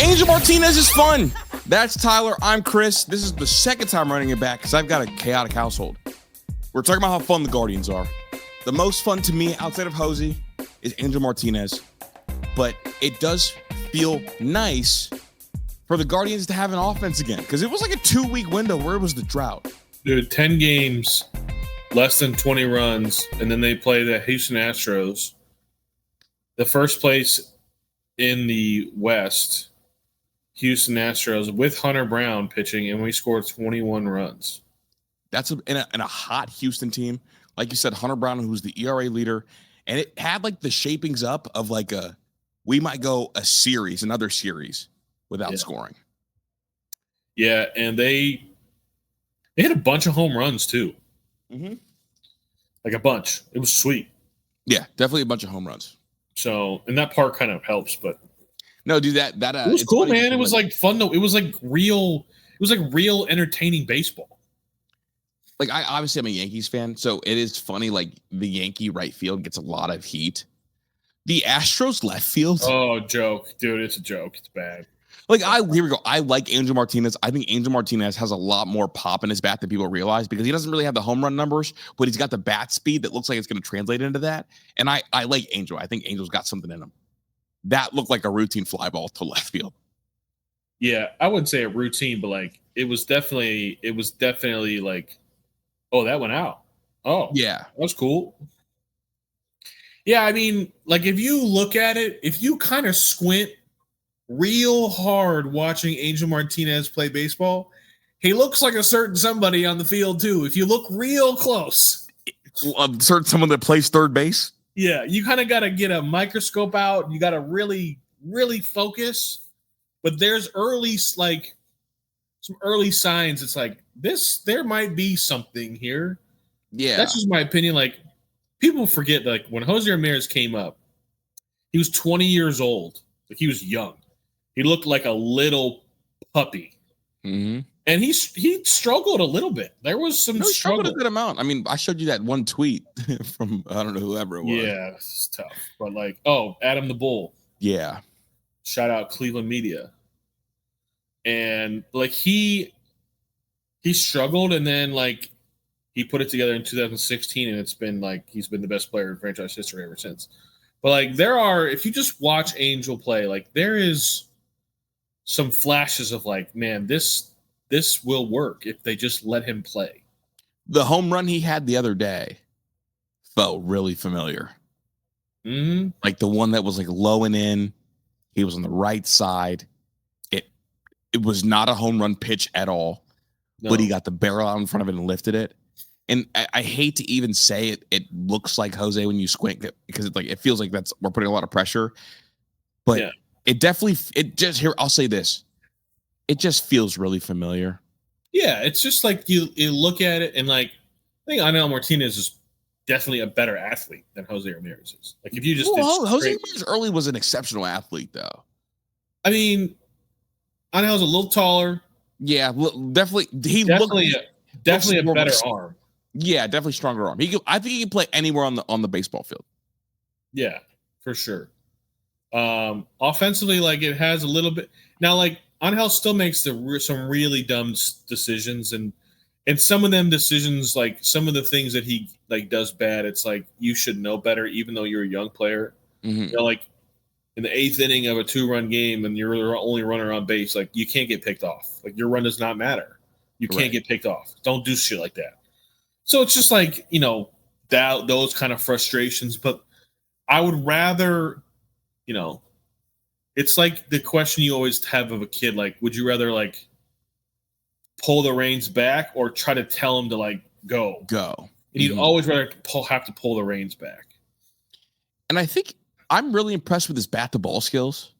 Angel Martinez is fun. That's Tyler. I'm Chris. This is the second time running it back because I've got a chaotic household. We're talking about how fun the Guardians are. The most fun to me outside of Jose is Angel Martinez. But it does feel nice for the Guardians to have an offense again because it was like a 2-week window where it was the drought. Dude, 10 games, less than 20 runs, and then they play the Houston Astros. The first place in the West, Houston Astros, with Hunter Brown pitching, and we scored 21 runs. That's in a hot Houston team. Like you said, Hunter Brown, who's the ERA leader, and it had like the shapings up of like we might go another series without scoring. Yeah, and they hit a bunch of home runs too. Mm-hmm. Like a bunch. It was sweet. Yeah, definitely a bunch of home runs. So, and that part kind of helps, but no, dude, that it was cool, man. It was like fun though. It was like real entertaining baseball. Like I'm a Yankees fan, so it is funny. Like the Yankee right field gets a lot of heat. The Astros left field. Oh, joke, dude! It's a joke. It's bad. Like here we go. I like Angel Martinez. I think Angel Martinez has a lot more pop in his bat than people realize because he doesn't really have the home run numbers, but he's got the bat speed that looks like it's going to translate into that. And I like Angel. I think Angel's got something in him. That looked like a routine fly ball to left field. Yeah, I wouldn't say a routine, but like it was definitely like, oh, that went out. Oh, yeah, that was cool. Yeah, I mean, like if you look at it, if you kind of squint real hard watching Angel Martinez play baseball, he looks like a certain somebody on the field too. If you look real close, certain someone that plays third base. Yeah, you kind of got to get a microscope out. You got to really, really focus. But there's some early signs. It's like there might be something here. Yeah, that's just my opinion. Like people forget, like when Jose Ramirez came up, he was 20 years old. Like he was young. He looked like a little puppy. Mm-hmm. And he struggled a little bit. There was some struggle. He struggled a good amount. I mean, I showed you that one tweet from, I don't know, whoever it was. Yeah, it's tough. But like, Adam the Bull. Yeah. Shout out Cleveland media. And like he struggled and then like he put it together in 2016 and it's been like he's been the best player in franchise history ever since. But like if you just watch Angel play, like there is some flashes of like, man, this will work if they just let him play. The home run he had the other day felt really familiar. Mm-hmm. Like the one that was like low and in. He was on the right side. It was not a home run pitch at all, but he got the barrel out in front of it and lifted it. And I hate to even say it. It looks like Jose when you squint because it feels like we're putting a lot of pressure. But yeah. I'll say this. It just feels really familiar. Yeah, it's just like you look at it and like I think Angel Martinez is definitely a better athlete than Jose Ramirez is. Like if you just Jose Ramirez early was an exceptional athlete though. I mean, Angel's a little taller. Yeah, definitely. Definitely a better arm. Yeah, definitely stronger arm. I think he can play anywhere on the baseball field. Yeah, for sure. Offensively, like it has a little bit now. Like Angel still makes some really dumb decisions, and some of them decisions, like some of the things that he like does bad. It's like you should know better, even though you're a young player. Mm-hmm. You know, like in the 8th inning of a 2-run game, and you're the only runner on base, like you can't get picked off. Like your run does not matter. You can't get picked off. Don't do shit like that. So it's just like those kind of frustrations. But I would rather, it's like the question you always have of a kid, like, would you rather like pull the reins back or try to tell him to like go? And you'd always rather have to pull the reins back. And I think I'm really impressed with his bat to ball skills.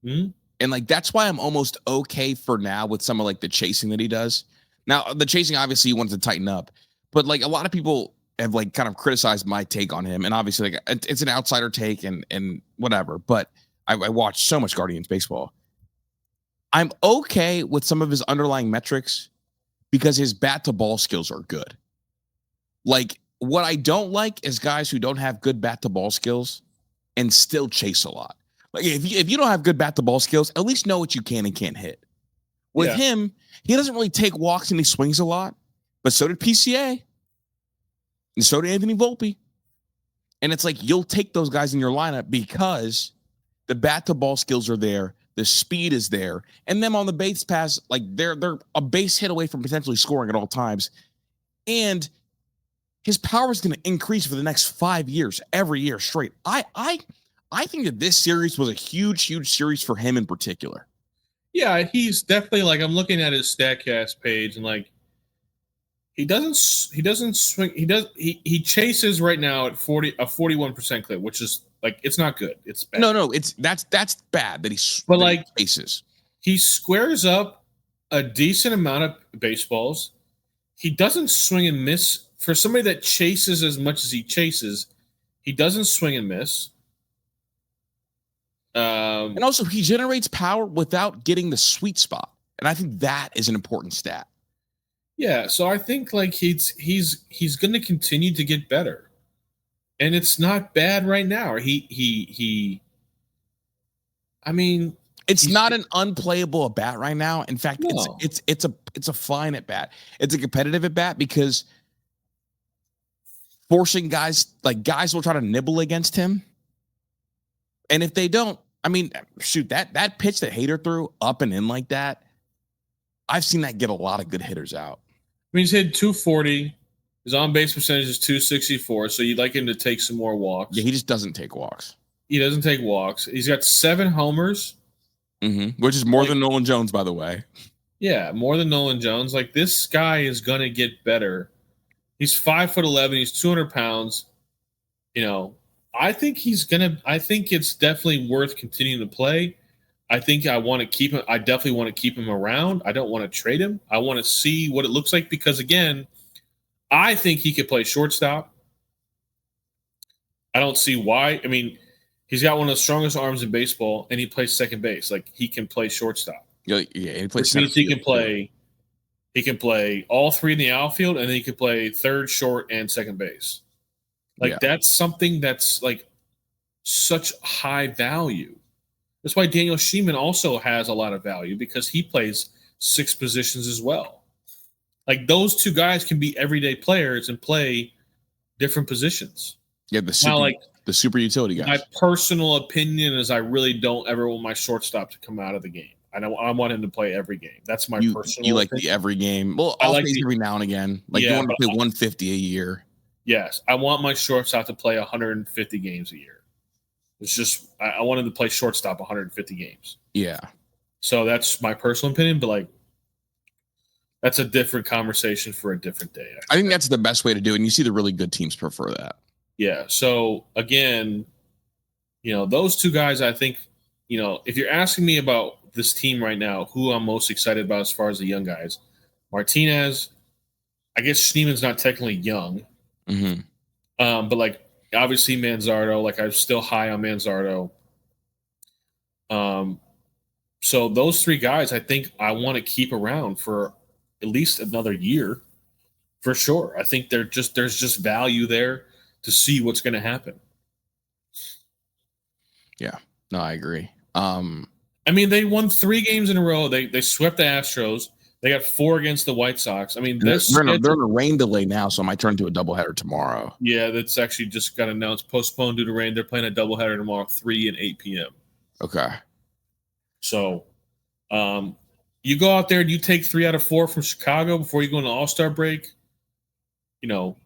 Mm-hmm. And like, that's why I'm almost okay for now with some of like the chasing that he does. Now the chasing, obviously he wants to tighten up, but like a lot of people have like kind of criticized my take on him. And obviously like it's an outsider take and whatever, but I watch so much Guardians baseball. I'm okay with some of his underlying metrics because his bat to ball skills are good. Like what I don't like is guys who don't have good bat to ball skills and still chase a lot. Like if you don't have good bat to ball skills, at least know what you can and can't hit. With him, he doesn't really take walks and he swings a lot, but so did PCA, and so did Anthony Volpe. And it's like you'll take those guys in your lineup because the bat to ball skills are there, the speed is there, and them on the base pass, like they're a base hit away from potentially scoring at all times. And his power is going to increase for the next 5 years, every year straight. I think that this series was a huge series for him in particular. Yeah, he's definitely like, I'm looking at his StatCast page and like he doesn't swing. He chases right now at 41% clip, which is like, it's not good. It's bad. No, that's bad that he chases. He squares up a decent amount of baseballs. He doesn't swing and miss. For somebody that chases as much as he chases, he doesn't swing and miss. And also, he generates power without getting the sweet spot, and I think that is an important stat. Yeah, so I think like he's going to continue to get better, and it's not bad right now. I mean, it's not an unplayable at bat right now. In fact, no. it's a fine at bat. It's a competitive at bat because forcing guys will try to nibble against him. And if they don't, I mean, shoot, that pitch that Hader threw up and in like that, I've seen that get a lot of good hitters out. I mean, he's hit 240. His on-base percentage is 264, so you'd like him to take some more walks. Yeah, he just doesn't take walks. He doesn't take walks. He's got 7 homers. Which is more than Nolan Jones, by the way. Yeah, more than Nolan Jones. Like, this guy is going to get better. He's 5'11". He's 200 pounds. You know, I think it's definitely worth continuing to play. I think I want to keep him. I definitely want to keep him around. I don't want to trade him. I want to see what it looks like because, again, I think he could play shortstop. I don't see why. I mean, he's got one of the strongest arms in baseball, and he plays second base. Like, he can play shortstop. Yeah, he plays. Which means he can play. He can play all 3 in the outfield, and then he can play third, short, and second base. Like, that's something that's like such high value. That's why Daniel Sheeman also has a lot of value because he plays 6 positions as well. Like, those 2 guys can be everyday players and play different positions. Yeah, the super utility guys. My personal opinion is I really don't ever want my shortstop to come out of the game. I want him to play every game. That's my personal. You like opinion. The every game? Well, I like every now and again. Like, you want to play 150 a year. Yes, I want my shortstop to play 150 games a year. It's just I want him to play shortstop 150 games. Yeah. So that's my personal opinion, but like that's a different conversation for a different day. I think that's the best way to do it, and you see the really good teams prefer that. Yeah. So again, you know, those 2 guys, I think, you know, if you're asking me about this team right now, who I'm most excited about as far as the young guys, Martinez, I guess Schneeman's not technically young. But like obviously Manzardo, like I'm still high on Manzardo. So those 3 guys, I think I want to keep around for at least another year, for sure. I think there's just value there to see what's going to happen. Yeah, no, I agree. I mean, they won 3 games in a row. They swept the Astros. They got 4 against the White Sox. I mean, they're in a rain delay now, so I might turn to a doubleheader tomorrow. Yeah, that's actually just got announced, postponed due to rain. They're playing a doubleheader tomorrow, 3 and 8 p.m. Okay. So, you go out there and you take 3 out of 4 from Chicago before you go into All-Star break. You know,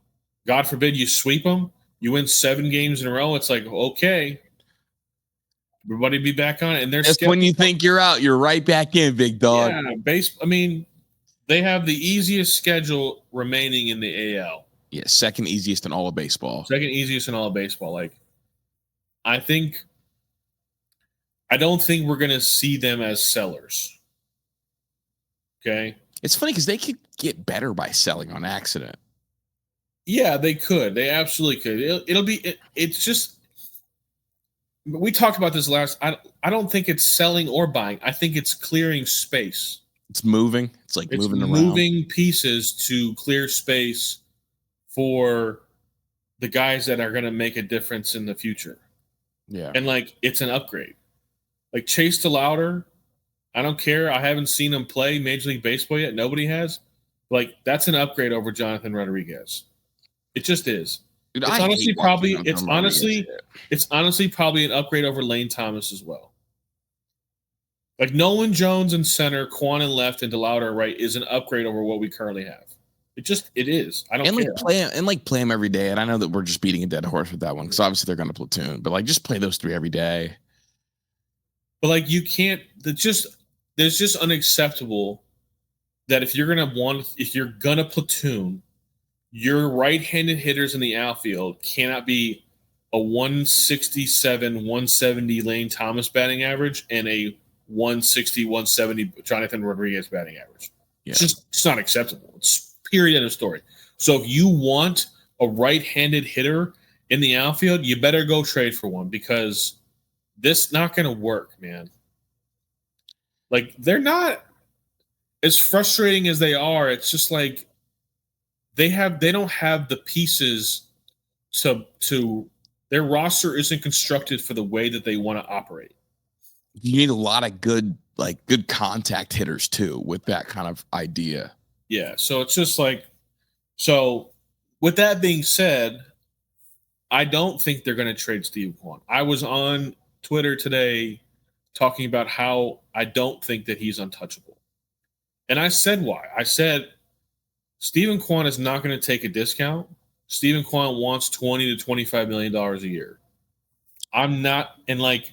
God forbid you sweep them. You win 7 games in a row. It's like, okay, everybody be back on it. And that's when you think you're out. You're right back in, big dog. Yeah, I mean, they have the easiest schedule remaining in the AL. Yeah, second easiest in all of baseball. Second easiest in all of baseball. Like, I don't think we're going to see them as sellers. Okay? It's funny because they could get better by selling on accident. Yeah, they could. They absolutely could. It's just, we talked about this last. I don't think it's selling or buying. I think it's clearing space. It's moving. It's moving around. Moving pieces to clear space for the guys that are going to make a difference in the future. Yeah. And like, it's an upgrade. Like Chase DeLauder, I don't care. I haven't seen him play Major League Baseball yet. Nobody has. Like that's an upgrade over Jonathan Rodriguez. It just is. Dude, It's I hate honestly watching probably Jonathan Rodriguez hit. it's honestly probably an upgrade over Lane Thomas as well. Like Nolan Jones in center, Quan in left, and DeLauder right is an upgrade over what we currently have. It is. I don't And care. play him every day. And I know that we're just beating a dead horse with that one because obviously they're going to platoon, but like just play those three every day. But like you can't. There's just unacceptable that if you're gonna platoon, your right-handed hitters in the outfield cannot be a 167, 170 Lane Thomas batting average and a 160, 170 Jonathan Rodriguez batting average. Yeah. It's not acceptable. It's period, end of story. So if you want a right-handed hitter in the outfield, you better go trade for one because this not going to work, man. Like they're not as frustrating as they are. It's just like they don't have the pieces to their roster isn't constructed for the way that they want to operate. You need a lot of good contact hitters too with that kind of idea. Yeah. So it's just like, so with that being said, I don't think they're going to trade Steve Kwan. I was on Twitter today talking about how I don't think that he's untouchable. And I said why. I said Stephen Kwan is not going to take a discount. Stephen Kwan wants $20 to $25 million a year. I'm not, and like,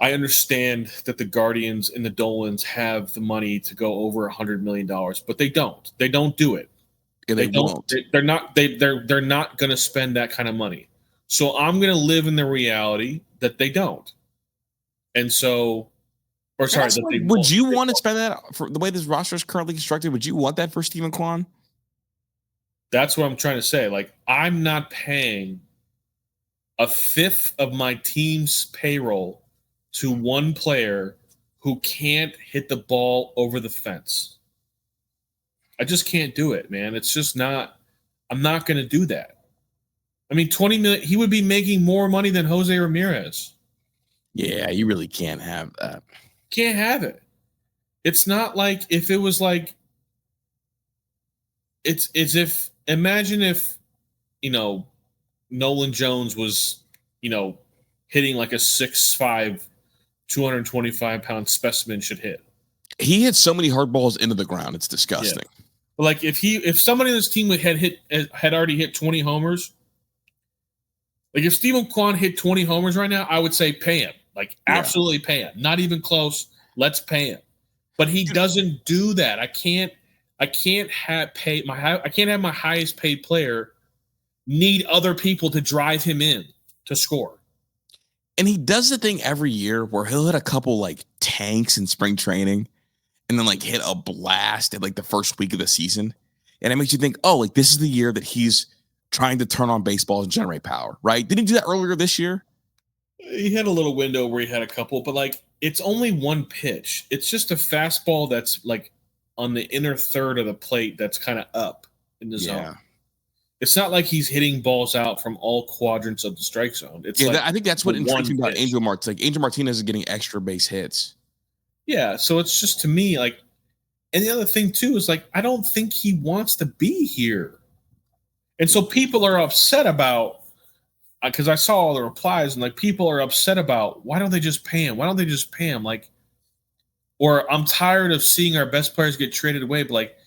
I understand that the Guardians and the Dolans have the money to go over $100 million, but they don't. They don't do it. Yeah, they don't. won't. They're not. They're not going to spend that kind of money. So I'm going to live in the reality that they don't. And so, or sorry, that they would you want to spend that for the way this roster is currently constructed? Would you want that for Stephen Kwan? That's what I'm trying to say. Like, I'm not paying a fifth of my team's payroll to one player who can't hit the ball over the fence. I just can't do it, man. It's just not. I'm not going to do that. I mean, $20 million. He would be making more money than Jose Ramirez. Yeah, you really can't have that. Can't have it. It's not like if it was like. It's as if imagine if, Nolan Jones was, hitting like a 6'5", 225-pound specimen should hit. He hit so many hard balls into the ground. It's disgusting. Yeah. But like if somebody in this team had already hit 20 homers, like if Stephen Kwan hit 20 homers right now, I would say pay him. Like absolutely pay him. Not even close. Let's pay him. But he doesn't do that. I can't have my highest paid player need other people to drive him in to score. And he does the thing every year where he'll hit a couple like tanks in spring training and then like hit a blast at like the first week of the season. And it makes you think, oh, like this is the year that he's trying to turn on baseballs and generate power, right? Didn't he do that earlier this year? He had a little window where he had a couple, but like it's only one pitch. It's just a fastball that's like on the inner third of the plate that's kind of up in the zone. It's not like he's hitting balls out from all quadrants of the strike zone. It's like I think that's what intrigues me about Angel Martinez. Like Angel Martinez is getting extra base hits. Yeah, so it's just to me like, and the other thing too is like I don't think he wants to be here, and so people are upset about because I saw all the replies and like people are upset about why don't they just pay him? Why don't they just pay him? Like, or I'm tired of seeing our best players get traded away. But like,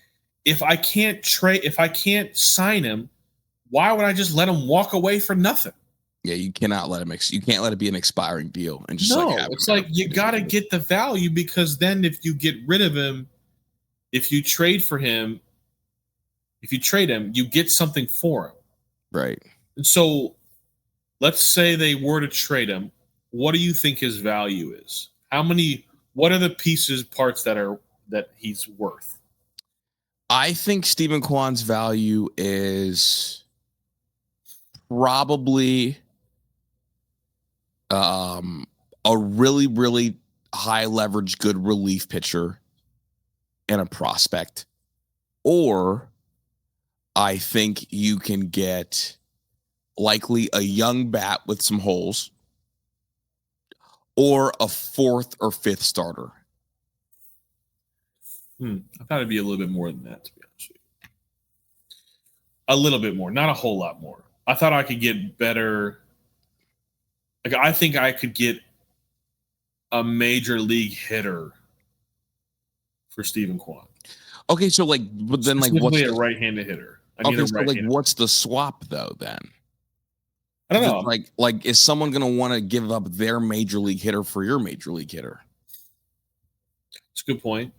if I can't sign him, why would I just let him walk away for nothing? Yeah, you cannot let him. You can't let it be an expiring deal and just it's like you got to get the value because then if you get rid of him, if you trade him, you get something for him, right? And so, let's say they were to trade him. What do you think his value is? What are the parts that he's worth? I think Stephen Kwan's value is probably a really, really high leverage, good relief pitcher and a prospect. Or I think you can get likely a young bat with some holes. or a fourth or fifth starter? I thought it'd be a little bit more than that, to be honest with you. A little bit more, not a whole lot more. I thought I could get better. Like, I think I could get a major league hitter for Stephen Kwan. Okay, so like, but then like, what's a right-handed hitter? What's the swap though? Then I don't know. Like, is someone going to want to give up their major league hitter for your major league hitter? It's a good point.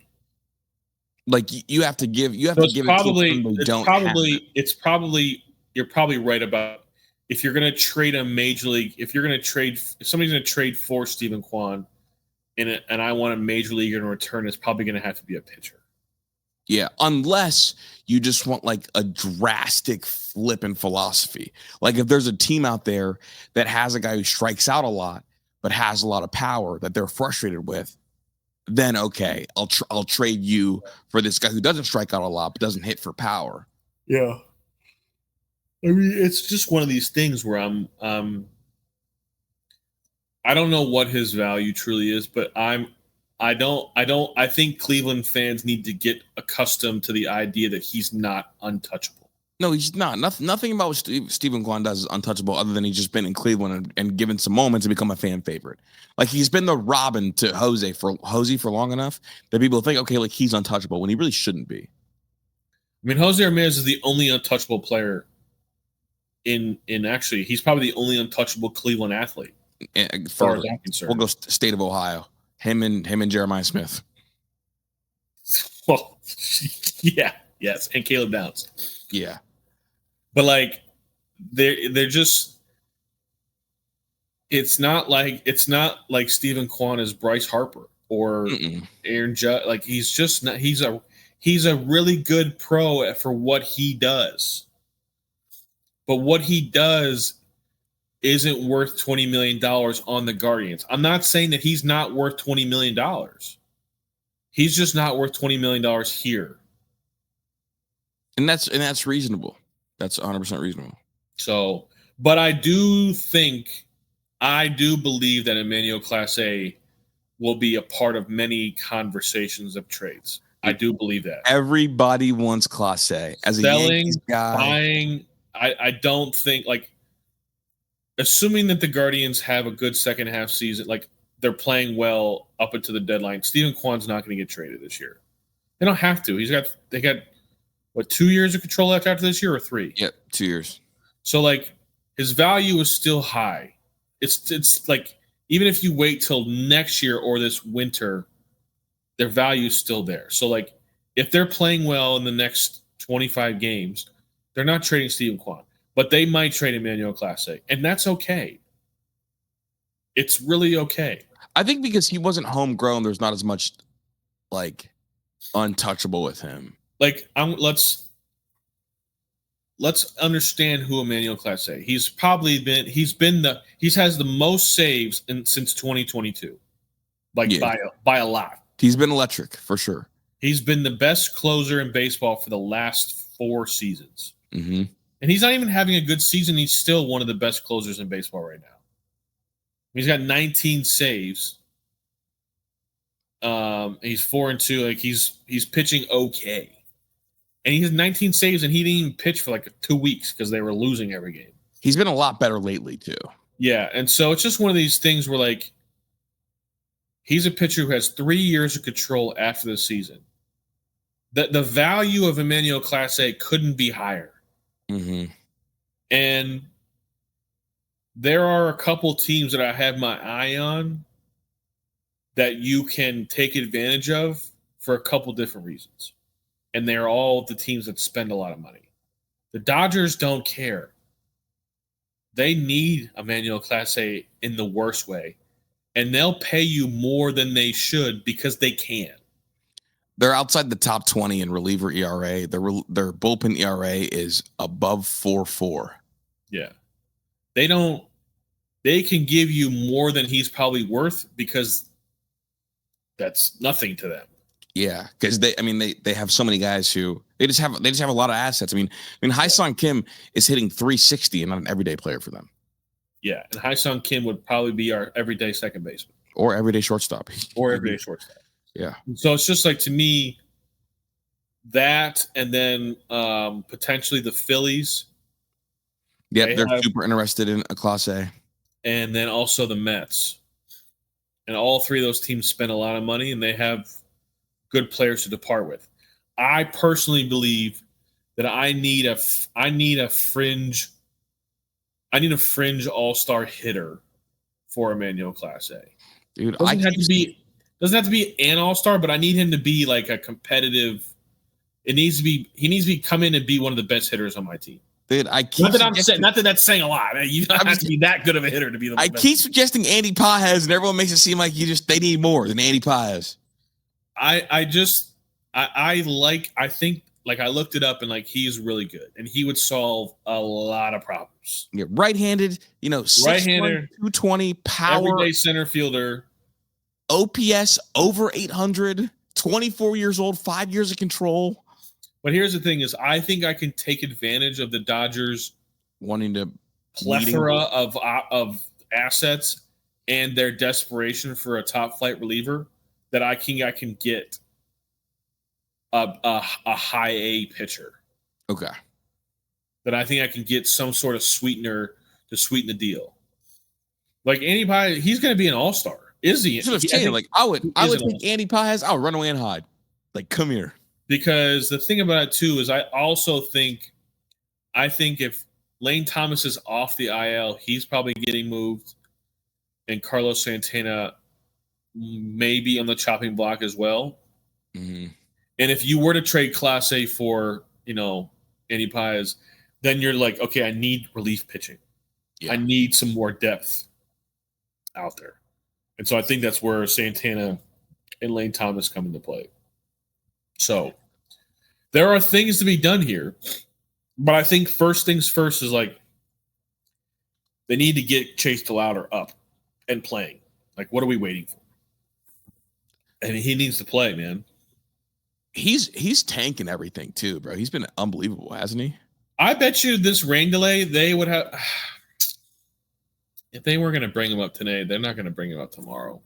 Like, you have to give it probably to it's probably you're probably right about, if you're going to trade a major league, if somebody's going to trade for Stephen Kwan, and I want a major leaguer in return, it's probably going to have to be a pitcher. Yeah, unless you just want like a drastic flip in philosophy. Like, if there's a team out there that has a guy who strikes out a lot but has a lot of power that they're frustrated with, then okay, I'll trade you for this guy who doesn't strike out a lot but doesn't hit for power. Yeah, I mean, it's just one of these things where I don't know what his value truly is, but I think Cleveland fans need to get accustomed to the idea that he's not untouchable. No, he's not. Nothing about what Stephen Kwan does is untouchable, other than he's just been in Cleveland and given some moments and become a fan favorite. Like, he's been the Robin to Jose for long enough that people think, okay, like, he's untouchable when he really shouldn't be. I mean, Jose Ramirez is the only untouchable player in actually, he's probably the only untouchable Cleveland athlete. As far as I'm concerned, we'll go state of Ohio. Him and Jeremiah Smith. Well, yeah, yes, and Caleb Downs. Yeah, but like, they're just. It's not like Stephen Kwan is Bryce Harper or Aaron Judge. Like, he's just not. He's a really good pro for what he does, but what he does isn't worth $20 million on the Guardians. I'm not saying that he's not worth $20 million. He's just not worth $20 million here. And that's reasonable. That's 100% reasonable. So, but I do believe that Emmanuel Clase will be a part of many conversations of trades. I do believe that. Everybody wants Clase as a Yankees guy. Buying. I don't think, like, assuming that the Guardians have a good second half season, like, they're playing well up until the deadline, Stephen Kwan's not going to get traded this year. They don't have to. They got what, 2 years of control after this year, or 3? Yep, 2 years. So, like, his value is still high. It's like, even if you wait till next year or this winter, their value is still there. So, like, if they're playing well in the next 25 games, they're not trading Stephen Kwan. But they might trade Emmanuel Clase, and that's okay. It's really okay. I think because he wasn't homegrown, there's not as much, like, untouchable with him. Like, let's understand who Emmanuel Clase. He has the most saves since 2022, like, by a lot. He's been electric for sure. He's been the best closer in baseball for the last 4 seasons. Mm-hmm. And he's not even having a good season. He's still one of the best closers in baseball right now. He's got 19 saves. He's 4-2. Like, he's pitching okay. And he has 19 saves, and he didn't even pitch for like 2 weeks because they were losing every game. He's been a lot better lately too. Yeah, and so it's just one of these things where, like, he's a pitcher who has 3 years of control after the season. The value of Emmanuel Clase couldn't be higher. Mm-hmm. And there are a couple teams that I have my eye on that you can take advantage of for a couple different reasons. And they're all the teams that spend a lot of money. The Dodgers don't care. They need Emmanuel Clase in the worst way. And they'll pay you more than they should because they can. They're outside the top 20 in reliever ERA. Their bullpen ERA is above 4.4. Yeah. They can give you more than he's probably worth because that's nothing to them. Yeah, because they have so many guys who they just have a lot of assets. I mean, Hai-Sung Kim is hitting 360 and not an everyday player for them. Yeah, and Hai-Sung Kim would probably be our everyday second baseman. or everyday shortstop. Or everyday shortstop. Yeah. So it's just like, to me, that, and then potentially the Phillies. Yep, they're super interested in a Class A. And then also the Mets. And all three of those teams spend a lot of money, and they have good players to depart with. I personally believe that I need a fringe all-star hitter for Emmanuel Clase. Dude, doesn't have to be an all-star, but I need him to be like a competitive. He needs to be come in and be one of the best hitters on my team. Dude, not that that's saying a lot. You don't have to be that good of a hitter to be the best. I keep suggesting Andy Paez, and everyone makes it seem like they need more than Andy Paez. I think I looked it up, and like, he's really good, and he would solve a lot of problems. Yeah, right-handed, 6'1", 220, power, everyday center fielder, OPS over 800, 24 years old, 5 years of control. But here's the thing: is I think I can take advantage of the Dodgers wanting to plethora of assets and their desperation for a top flight reliever, that I can get a high A pitcher. Okay. That I think I can get some sort of sweetener to sweeten the deal. Like Andy Paez, he's going to be an all-star. Is he? I would take Andy Paez. I'll run away and hide. Like, come here. Because the thing about it too is I think if Lane Thomas is off the IL, he's probably getting moved, and Carlos Santana may be on the chopping block as well. Mm-hmm. And if you were to trade Class A for, Andy Paez, then you're like, okay, I need relief pitching. Yeah. I need some more depth out there. And so I think that's where Santana and Lane Thomas come into play. So there are things to be done here. But I think first things first is like, they need to get Chase DeLauder up and playing. Like, what are we waiting for? And he needs to play, man. He's tanking everything too, bro. He's been unbelievable, hasn't he? I bet you this rain delay, they would have. If they were going to bring him up today, they're not going to bring him up tomorrow.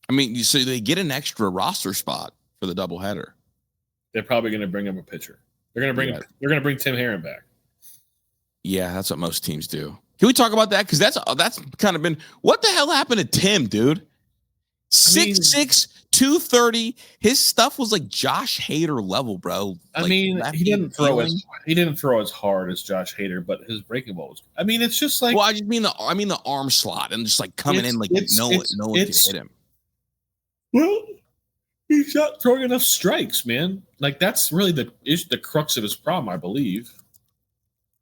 I mean, so they get an extra roster spot for the doubleheader. They're probably going to bring him a pitcher. They're going to bring Tim Herron back. Yeah, that's what most teams do. Can we talk about that? Because that's kind of been, what the hell happened to Tim, dude? 6'6", 230. His stuff was like Josh Hader level, bro. He didn't throw as hard as Josh Hader, but his breaking ball was. I mean, it's just like. Well, I mean the arm slot and just like coming in like no one can hit him. Well, he's not throwing enough strikes, man. Like, that's really the crux of his problem, I believe.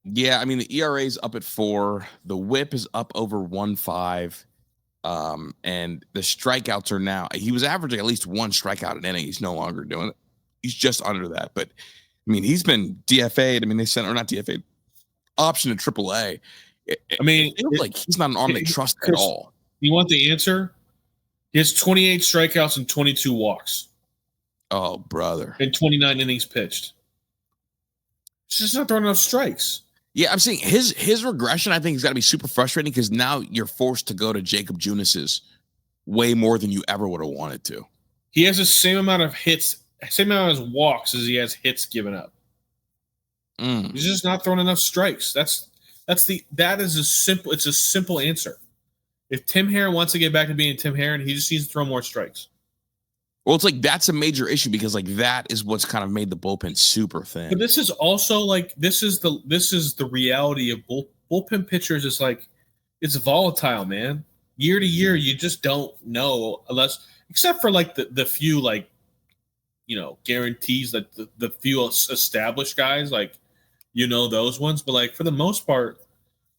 Yeah, I mean the ERA is up at 4. The WHIP is up over 1.5. And the strikeouts are now, he was averaging at least one strikeout an inning. He's no longer doing it. He's just under that. But I mean, he's been DFA'd. I mean, they sent, or not DFA'd, option to AAA. It feels like he's not an arm they trust at all. You want the answer? He has 28 strikeouts and 22 walks. Oh, brother. And 29 innings pitched. He's just not throwing enough strikes. Yeah, I'm saying his regression, I think, has got to be super frustrating because now you're forced to go to Jacob Junas's way more than you ever would have wanted to. He has the same amount of hits, same amount of walks as he has hits given up. He's just not throwing enough strikes. It's a simple answer. If Tim Herron wants to get back to being Tim Herron, he just needs to throw more strikes. Well, it's like that's a major issue because like that is what's kind of made the bullpen super thin. But this is also like this is the reality of bullpen pitchers. Is like it's volatile, man. Year to year, you just don't know except for like the few like guarantees that the few established guys like those ones. But like for the most part,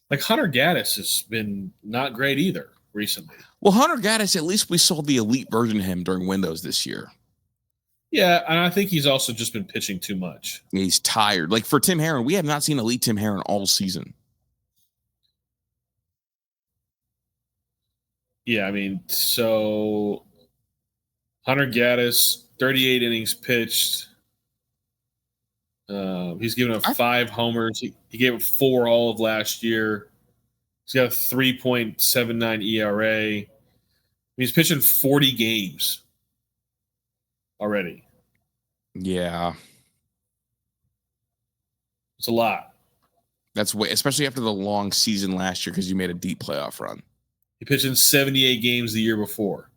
like Hunter Gaddis has been not great either recently. Well, Hunter Gaddis, at least we saw the elite version of him during Windows this year. Yeah, and I think he's also just been pitching too much. He's tired. Like for Tim Herron, we have not seen elite Tim Herron all season. Yeah, I mean, so Hunter Gaddis, 38 innings pitched. He's given up 5 homers. He gave up 4 all of last year. He's got a 3.79 ERA. He's pitching 40 games already. Yeah. It's a lot. That's way, especially after the long season last year because you made a deep playoff run. He pitched in 78 games the year before.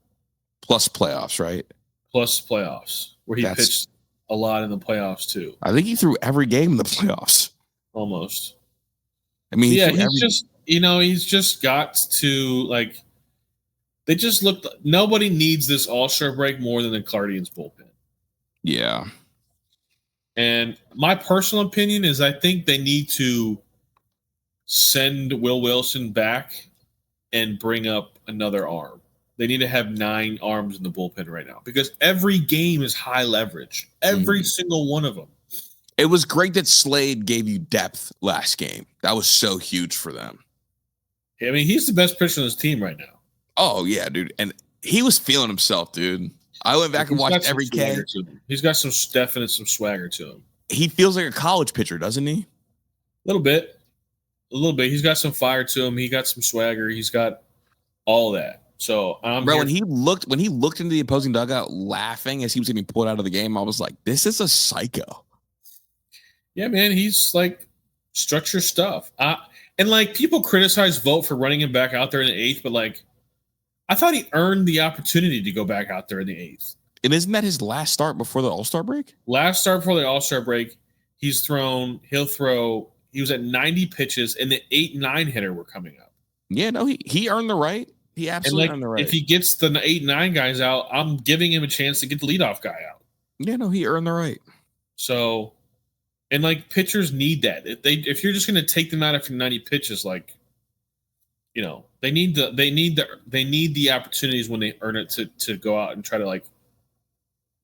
Plus playoffs, right? Plus playoffs, where he pitched a lot in the playoffs too. I think he threw every game in the playoffs. Almost. I mean, yeah, he's just got to, like, they just looked. Nobody needs this All-Star break more than the Guardians bullpen. Yeah. And my personal opinion is I think they need to send Will Wilson back and bring up another arm. They need to have 9 arms in the bullpen right now because every game is high leverage. Every single one of them. It was great that Slade gave you depth last game. That was so huge for them. I mean, he's the best pitcher on this team right now. Oh, yeah, dude. And he was feeling himself, dude. I went back and watched every K. He's got some some swagger to him. He feels like a college pitcher, doesn't he? A little bit. He's got some fire to him. He got some swagger. He's got all that. So, when he looked into the opposing dugout laughing as he was getting pulled out of the game, I was like, this is a psycho. Yeah, man, he's like structure stuff. And like people criticize Vogt for running him back out there in the 8th, but like I thought he earned the opportunity to go back out there in the 8th. And isn't that his last start before the All-Star break? Last start before the All-Star break, he was at 90 pitches, and the 8-9 hitter were coming up. Yeah, no, he earned the right. He absolutely earned the right. If he gets the 8-9 guys out, I'm giving him a chance to get the leadoff guy out. Yeah, no, he earned the right. So, and like pitchers need that. If you're just going to take them out after 90 pitches, like, you know, they need the opportunities when they earn it to go out and try to like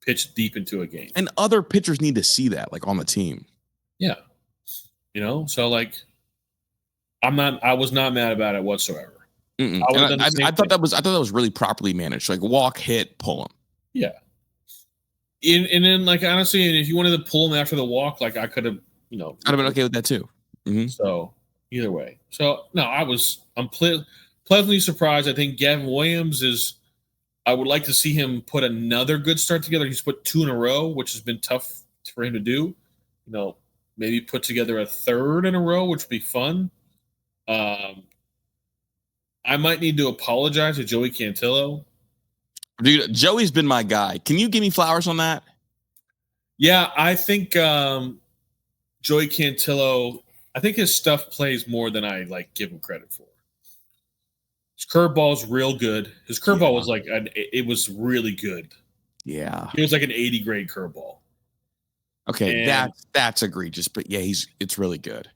pitch deep into a game. And other pitchers need to see that, like on the team. Yeah, you know. So like, I was not mad about it whatsoever. I thought that was really properly managed. Like walk, hit, pull him. Yeah. And then like honestly, if you wanted to pull him after the walk, like I could have, you know, I'd have been okay with that too. Mm-hmm. So either way, no, I'm pleasantly surprised. I think Gavin Williams I would like to see him put another good start together. He's put 2 in a row, which has been tough for him to do. You know, maybe put together a 3rd in a row, which would be fun. I might need to apologize to Joey Cantillo. Dude, Joey's been my guy. Can you give me flowers on that? Yeah, I think Joey Cantillo, I think his stuff plays more than I like give him credit for. His curveball is real good. His curveball was like it was really good. Yeah, it was like an 80 grade curveball. Okay, that's egregious, but yeah, it's really good.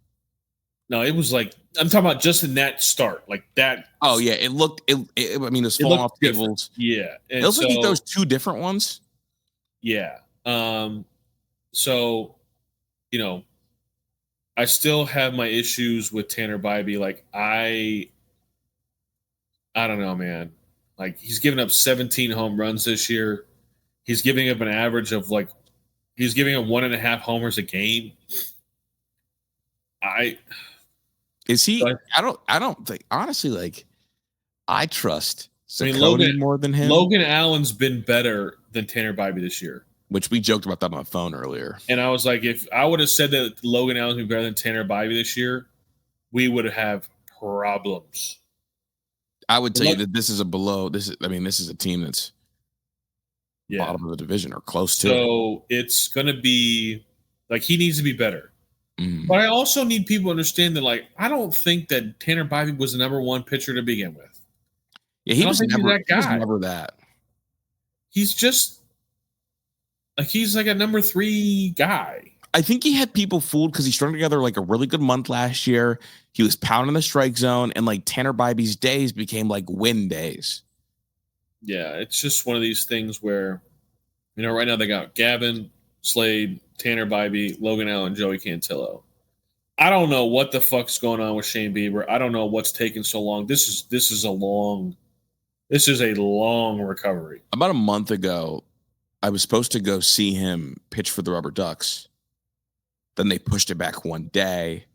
No, it was like I'm talking about just in that start, like that. Oh yeah, it looked. I mean, it's falling off tables. Yeah, it looks like he throws 2 different ones. Yeah. So, you know, I still have my issues with Tanner Bybee. Like I don't know, man. Like he's given up 17 home runs this year. He's giving up an average of he's giving up 1.5 homers a game. Is he? I don't think honestly. Like, I trust Logan more than him. Logan Allen's been better than Tanner Bybee this year, which we joked about that on the phone earlier. And I was like, if I would have said that Logan Allen's been better than Tanner Bybee this year, we would have problems. I would tell you that this is a team that's bottom of the division or close to. So it's going to be like he needs to be better. But I also need people to understand that, like, I don't think that Tanner Bybee was the number 1 pitcher to begin with. Yeah, he was never that guy. He was never that. He's just like he's like a number 3 guy. I think he had people fooled because he strung together like a really good month last year. He was pounding the strike zone, and like Tanner Bybee's days became like win days. Yeah, it's just one of these things where, you know, right now they got Gavin, Slade, Tanner Bybee, Logan Allen, Joey Cantillo. I don't know what the fuck's going on with Shane Bieber. I don't know what's taking so long. This is a long recovery. About a month ago, I was supposed to go see him pitch for the Rubber Ducks. Then they pushed it back one day,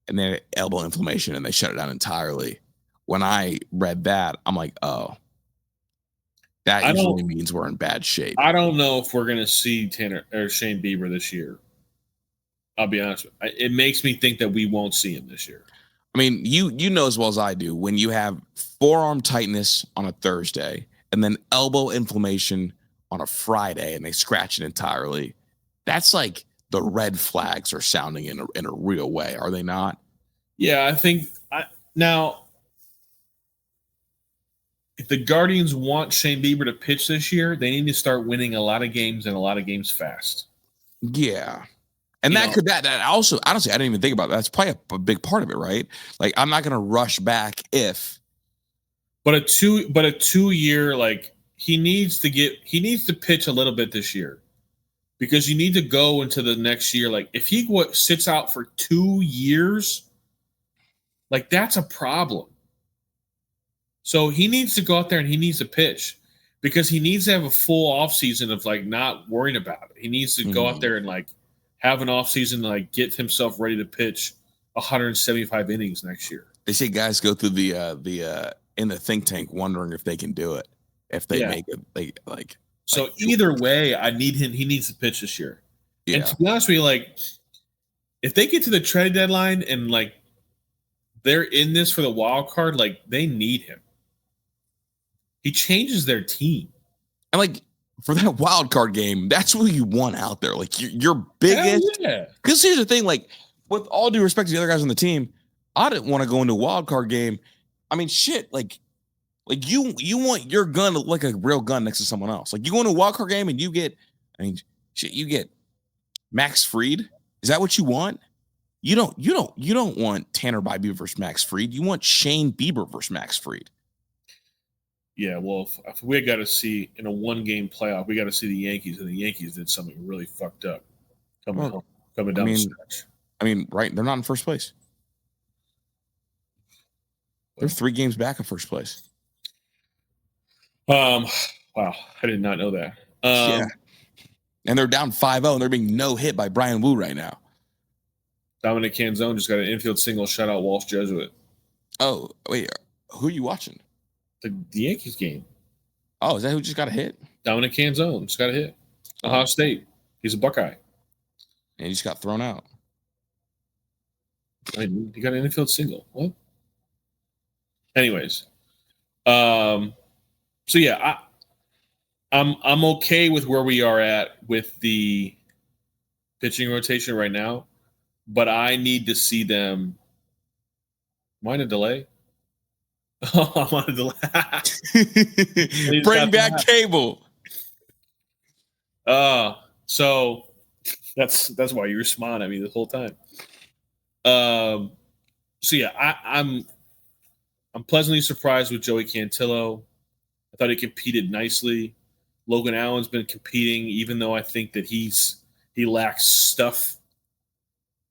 and then elbow inflammation, and they shut it down entirely. When I read that, I'm like, oh. that usually means we're in bad shape. I don't know if we're going to see Tanner or Shane Bieber this year. I'll be honest with you. It makes me think that we won't see him this year. I mean, you know as well as I do, when you have forearm tightness on a Thursday and then elbow inflammation on a Friday and they scratch it entirely, that's like the red flags are sounding in a real way, are they not? Yeah, I think now if the Guardians want Shane Bieber to pitch this year, they need to start winning a lot of games and a lot of games fast. Yeah. And that also, honestly, I didn't even think about that. That's probably a big part of it, right? Like, I'm not going to rush back if. But a 2 year, like, he needs to pitch a little bit this year, because you need to go into the next year. Like, if he sits out for 2 years, like, that's a problem. So he needs to go out there and he needs to pitch, because he needs to have a full offseason of, like, not worrying about it. He needs to go out there and, like, have an offseason to, like, get himself ready to pitch 175 innings next year. They say guys go through the in the think tank wondering if they can do it, if they make it like. So either way, I need him. He needs to pitch this year. Yeah. And to be honest with you, like, if they get to the trade deadline and, like, they're in this for the wild card, like, they need him. He changes their team. And, like, for that wild card game, that's what you want out there. Like, your biggest. Yeah. Because here's the thing, like, with all due respect to the other guys on the team, I didn't want to go into a wild card game. I mean, shit, like you want your gun to look like a real gun next to someone else. Like, you go into a wild card game and you get Max Fried. Is that what you want? You don't want Tanner Bybee versus Max Fried. You want Shane Bieber versus Max Fried. Yeah, well, if we got to see in a one-game playoff, we got to see the Yankees, and the Yankees did something really fucked up coming down the stretch. I mean, right? They're not in first place. They're 3 games back in first place. Wow, I did not know that. Yeah, and they're down 5-0, and they're being no hit by Brian Wu right now. Dominic Canzone just got an infield single. Shout out Walsh Jesuit. Oh wait, who are you watching? The Yankees game. Oh, is that who just got a hit? Dominic Canzone just got a hit. Ohio State. He's a Buckeye. And he just got thrown out. I mean, he got an infield single. What? Anyways, so yeah, I'm okay with where we are at with the pitching rotation right now, but I need to see them. Mind a delay? Oh, I'm on a delay. Bring back cable. So that's why you were smiling at me the whole time. So yeah, I'm pleasantly surprised with Joey Cantillo. I thought he competed nicely. Logan Allen's been competing, even though I think that he lacks stuff.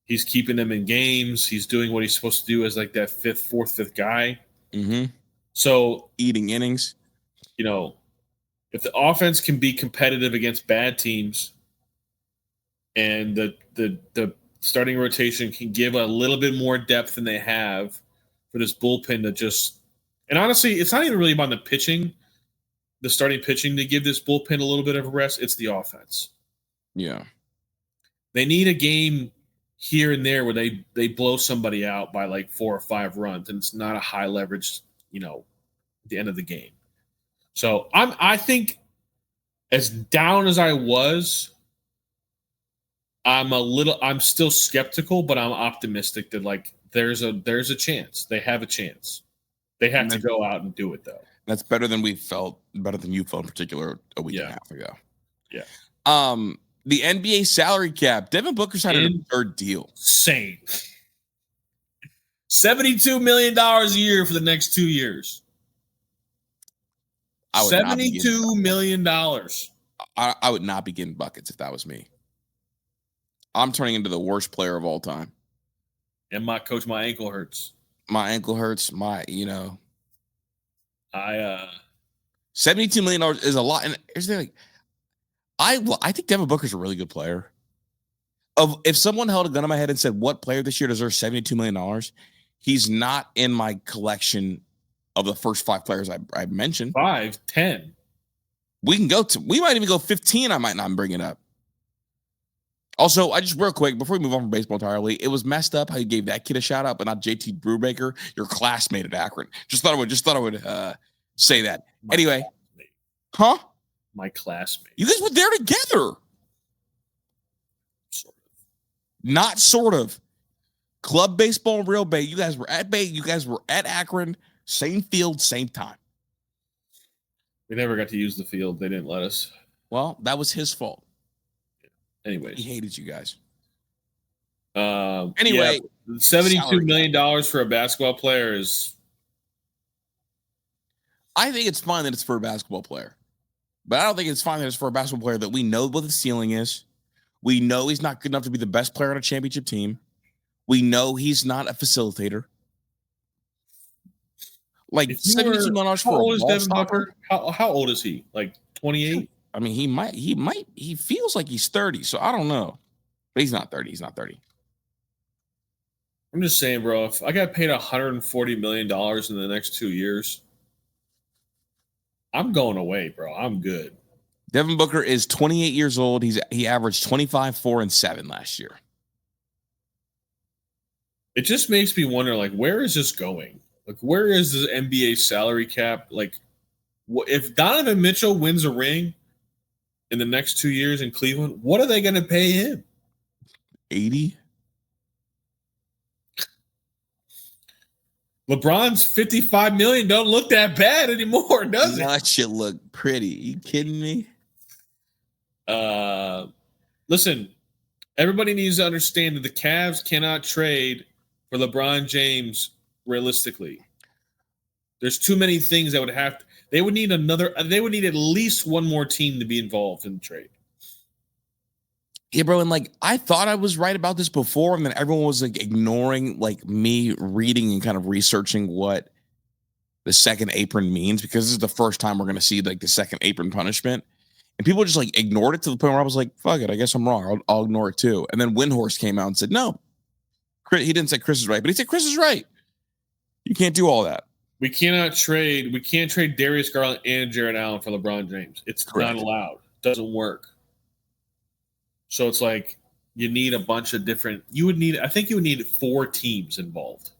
He's keeping them in games. He's doing what he's supposed to do as like that fourth, fifth guy. Mm-hmm. So eating innings. You know, if the offense can be competitive against bad teams, and the starting rotation can give a little bit more depth than they have for this bullpen to just, and honestly, it's not even really about the pitching, the starting pitching to give this bullpen a little bit of a rest. It's the offense. Yeah. They need a game here and there where they blow somebody out by like 4 or 5 runs, and it's not a high leverage, at the end of the game. So I think, as down as I was, I'm still skeptical, but I'm optimistic that like there's a chance. They have a chance. They have to go out and do it though. That's better than you felt in particular a week and a half ago. Yeah. The NBA salary cap. Devin Booker's had a third deal. Insane. $72 million a year for the next 2 years. $72 million. I would not be getting buckets if that was me. I'm turning into the worst player of all time. And my ankle hurts. My ankle hurts. $72 million is a lot. And here's the thing, I think Devin Booker's a really good player. If someone held a gun on my head and said, what player this year deserves $72 million, he's not in my collection of the first 5 players I mentioned. 5, 10. We might even go 15. I might not bring it up. Also, I just real quick before we move on from baseball entirely, it was messed up how you gave that kid a shout out, but not JT Brubaker, your classmate at Akron. Just thought I would say that. Anyway, huh? My classmate. You guys were there together. Not sort of. Club baseball, real Bay. You guys were at Bay. You guys were at Akron. Same field, same time. We never got to use the field. They didn't let us. Well, that was his fault. Anyways, he hated you guys. Anyway, $72 million for a basketball player is. I think it's fine that it's for a basketball player, but I don't think it's fine that it's for a basketball player that we know what the ceiling is. We know he's not good enough to be the best player on a championship team. We know he's not a facilitator. Like $72 million for a ball stopper. How old is he? Like 28? I mean, he feels like he's 30, so I don't know. But he's not 30. He's not 30. I'm just saying, bro, if I got paid $140 million in the next 2 years, I'm going away, bro. I'm good. Devin Booker is 28 years old. He averaged 25, 4, and 7 last year. It just makes me wonder, like, where is this going? Like, where is the NBA salary cap? Like, if Donovan Mitchell wins a ring in the next 2 years in Cleveland, what are they going to pay him? 80? LeBron's $55 million don't look that bad anymore, does it? That shit look pretty. You kidding me? Listen, everybody needs to understand that the Cavs cannot trade for LeBron James realistically. There's too many things that would have to. They would need at least one more team to be involved in the trade. Yeah, bro, and like I thought I was right about this before, and then everyone was like ignoring like me reading and kind of researching what the second apron means, because this is the first time we're going to see like the second apron punishment, and people just like ignored it to the point where I was like, "Fuck it, I guess I'm wrong. I'll ignore it too." And then Windhorse came out and said, "No, he didn't say Chris is right, but he said Chris is right. You can't do all that. We can't trade Darius Garland and Jared Allen for LeBron James. It's Correct. Not allowed. Doesn't work." So it's like you need a bunch of different. I think you would need 4 teams involved.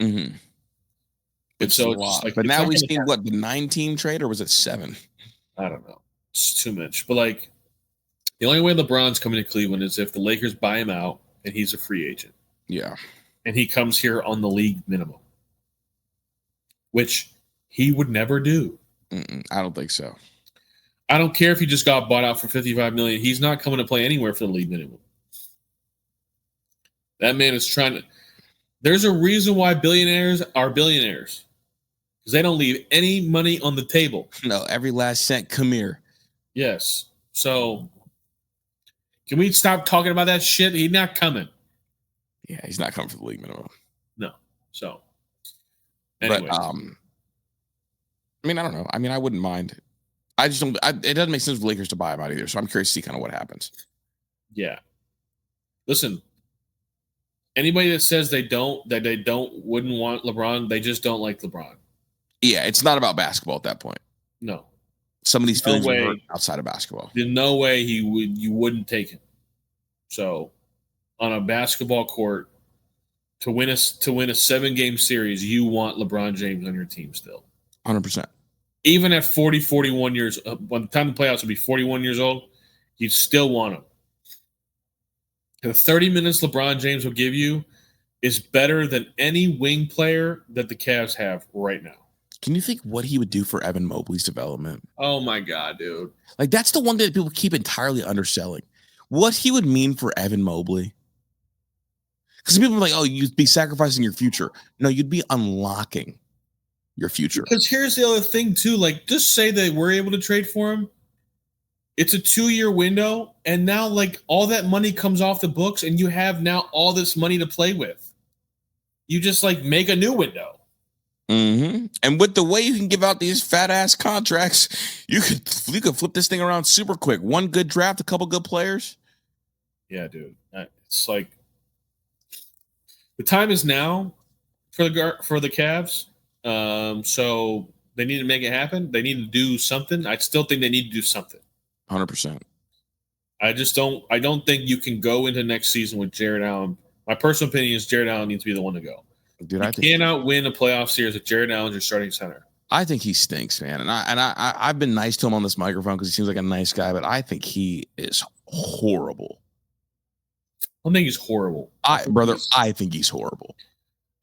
Mm-hmm. It's a lot. Like, but now we've seen what, the 9-team trade, or was it 7? I don't know. It's too much. But like the only way LeBron's coming to Cleveland is if the Lakers buy him out and he's a free agent. Yeah. And he comes here on the league minimum, which he would never do. I don't think so. I don't care if he just got bought out for $55 million. He's not coming to play anywhere for the league minimum. That man is trying to. There's a reason why billionaires are billionaires, because they don't leave any money on the table. No, every last cent. Come here. Yes. So, can we stop talking about that shit? He's not coming. Yeah, he's not coming for the league minimum. No. So, anyways. But I mean, I don't know. I mean, I wouldn't mind. I just don't. It doesn't make sense for the Lakers to buy him out either. So I'm curious to see kind of what happens. Yeah. Listen. Anybody that says they wouldn't want LeBron, they just don't like LeBron. Yeah, it's not about basketball at that point. No. Some of these feelings are hurt outside of basketball. There's no way you wouldn't take him. So, on a basketball court, to win a 7-game series, you want LeBron James on your team still. 100%. Even at 41 years, by the time the playoffs will be 41 years old, you'd still want him. The 30 minutes LeBron James will give you is better than any wing player that the Cavs have right now. Can you think what he would do for Evan Mobley's development? Oh, my God, dude. Like, that's the one that people keep entirely underselling. What he would mean for Evan Mobley. Because people are like, oh, you'd be sacrificing your future. No, you'd be unlocking your future. Because here's the other thing, too. Like, just say that we're able to trade for him. It's a 2-year window, and now, like, all that money comes off the books, and you have now all this money to play with. You just, like, make a new window. Mm-hmm. And with the way you can give out these fat-ass contracts, you could flip this thing around super quick. One good draft, a couple good players. Yeah, dude. It's like the time is now for the Cavs. So They need to make it happen. They need to do something. I still think they need to do something. 100%. I don't think you can go into next season with Jared Allen. My personal opinion is Jared Allen needs to be the one to go. Dude, you cannot win a playoff series with Jared Allen as your starting center. I think he stinks, man. And I've been nice to him on this microphone because he seems like a nice guy, but I think he is horrible. I don't think he's horrible. I think he's horrible.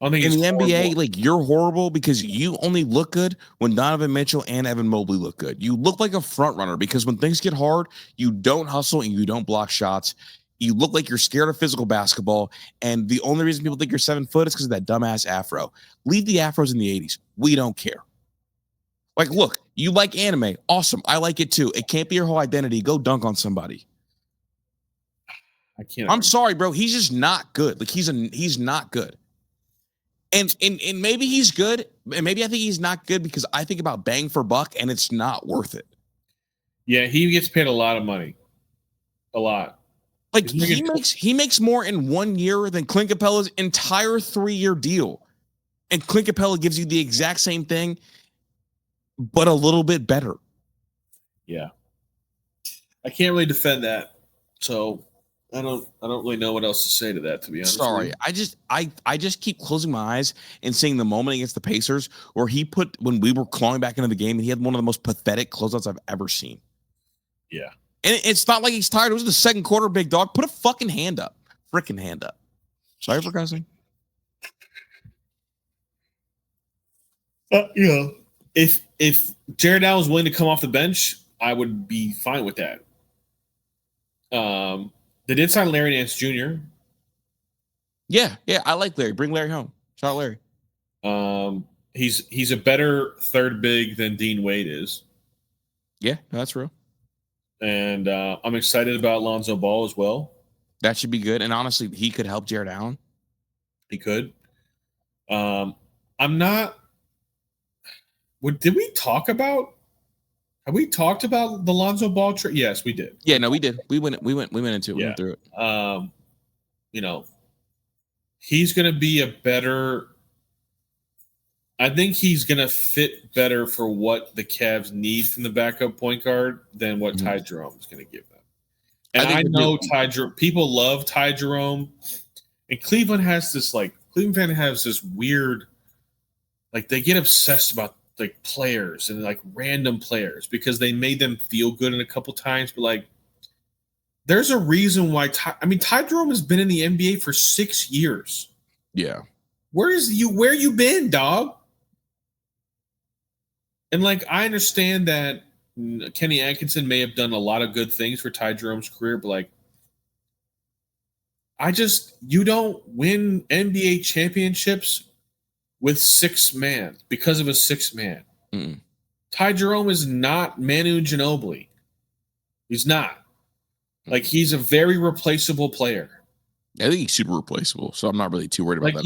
I think in the horrible. NBA, like, you're horrible because you only look good when Donovan Mitchell and Evan Mobley look good. You look like a front runner because when things get hard, you don't hustle and you don't block shots. You look like you're scared of physical basketball. And the only reason people think you're 7 foot is because of that dumbass afro. Leave the afros in the 80s. We don't care. Like, look, you like anime. Awesome. I like it too. It can't be your whole identity. Go dunk on somebody. I can't. I'm sorry, bro. He's just not good. Like, he's not good. And maybe he's good. And maybe I think he's not good because I think about bang for buck and it's not worth it. Yeah, he gets paid a lot of money. A lot. Like, he makes more in 1 year than Clint Capella's entire 3-year deal. And Clint Capella gives you the exact same thing, but a little bit better. Yeah. I can't really defend that. So I don't really know what else to say to that, to be honest. Sorry. I just keep closing my eyes and seeing the moment against the Pacers where when we were clawing back into the game and he had one of the most pathetic closeouts I've ever seen. Yeah. And it's not like he's tired. It was the second quarter, big dog. Put a fucking hand up. Freaking hand up. Sorry for cussing. If Jared Allen was willing to come off the bench, I would be fine with that. They did sign Larry Nance Jr. Yeah, I like Larry. Bring Larry home. Shout out Larry. He's a better third big than Dean Wade is. Yeah, that's real. And I'm excited about Lonzo Ball as well. That should be good. And honestly, he could help Jared Allen. He could. I'm not. Did we talk about? Have we talked about the Lonzo Ball trade? Yes, we did. Yeah, no, we did. We went into it. We went through it. He's going to be a better. I think he's going to fit better for what the Cavs need from the backup point guard than what Ty Jerome is going to give them. And I know people love Ty Jerome, and Cleveland has this weird, like, they get obsessed about like players and like random players because they made them feel good in a couple times, but like there's a reason why Ty Jerome has been in the NBA for 6 years. Yeah. Where you been, dog? And like, I understand that Kenny Atkinson may have done a lot of good things for Ty Jerome's career, but like, you don't win NBA championships with 6 man because of a 6 man. Mm-mm. Ty Jerome is not Manu Ginobili. He's not. Like, he's a very replaceable player. I think he's super replaceable, so I'm not really too worried about that.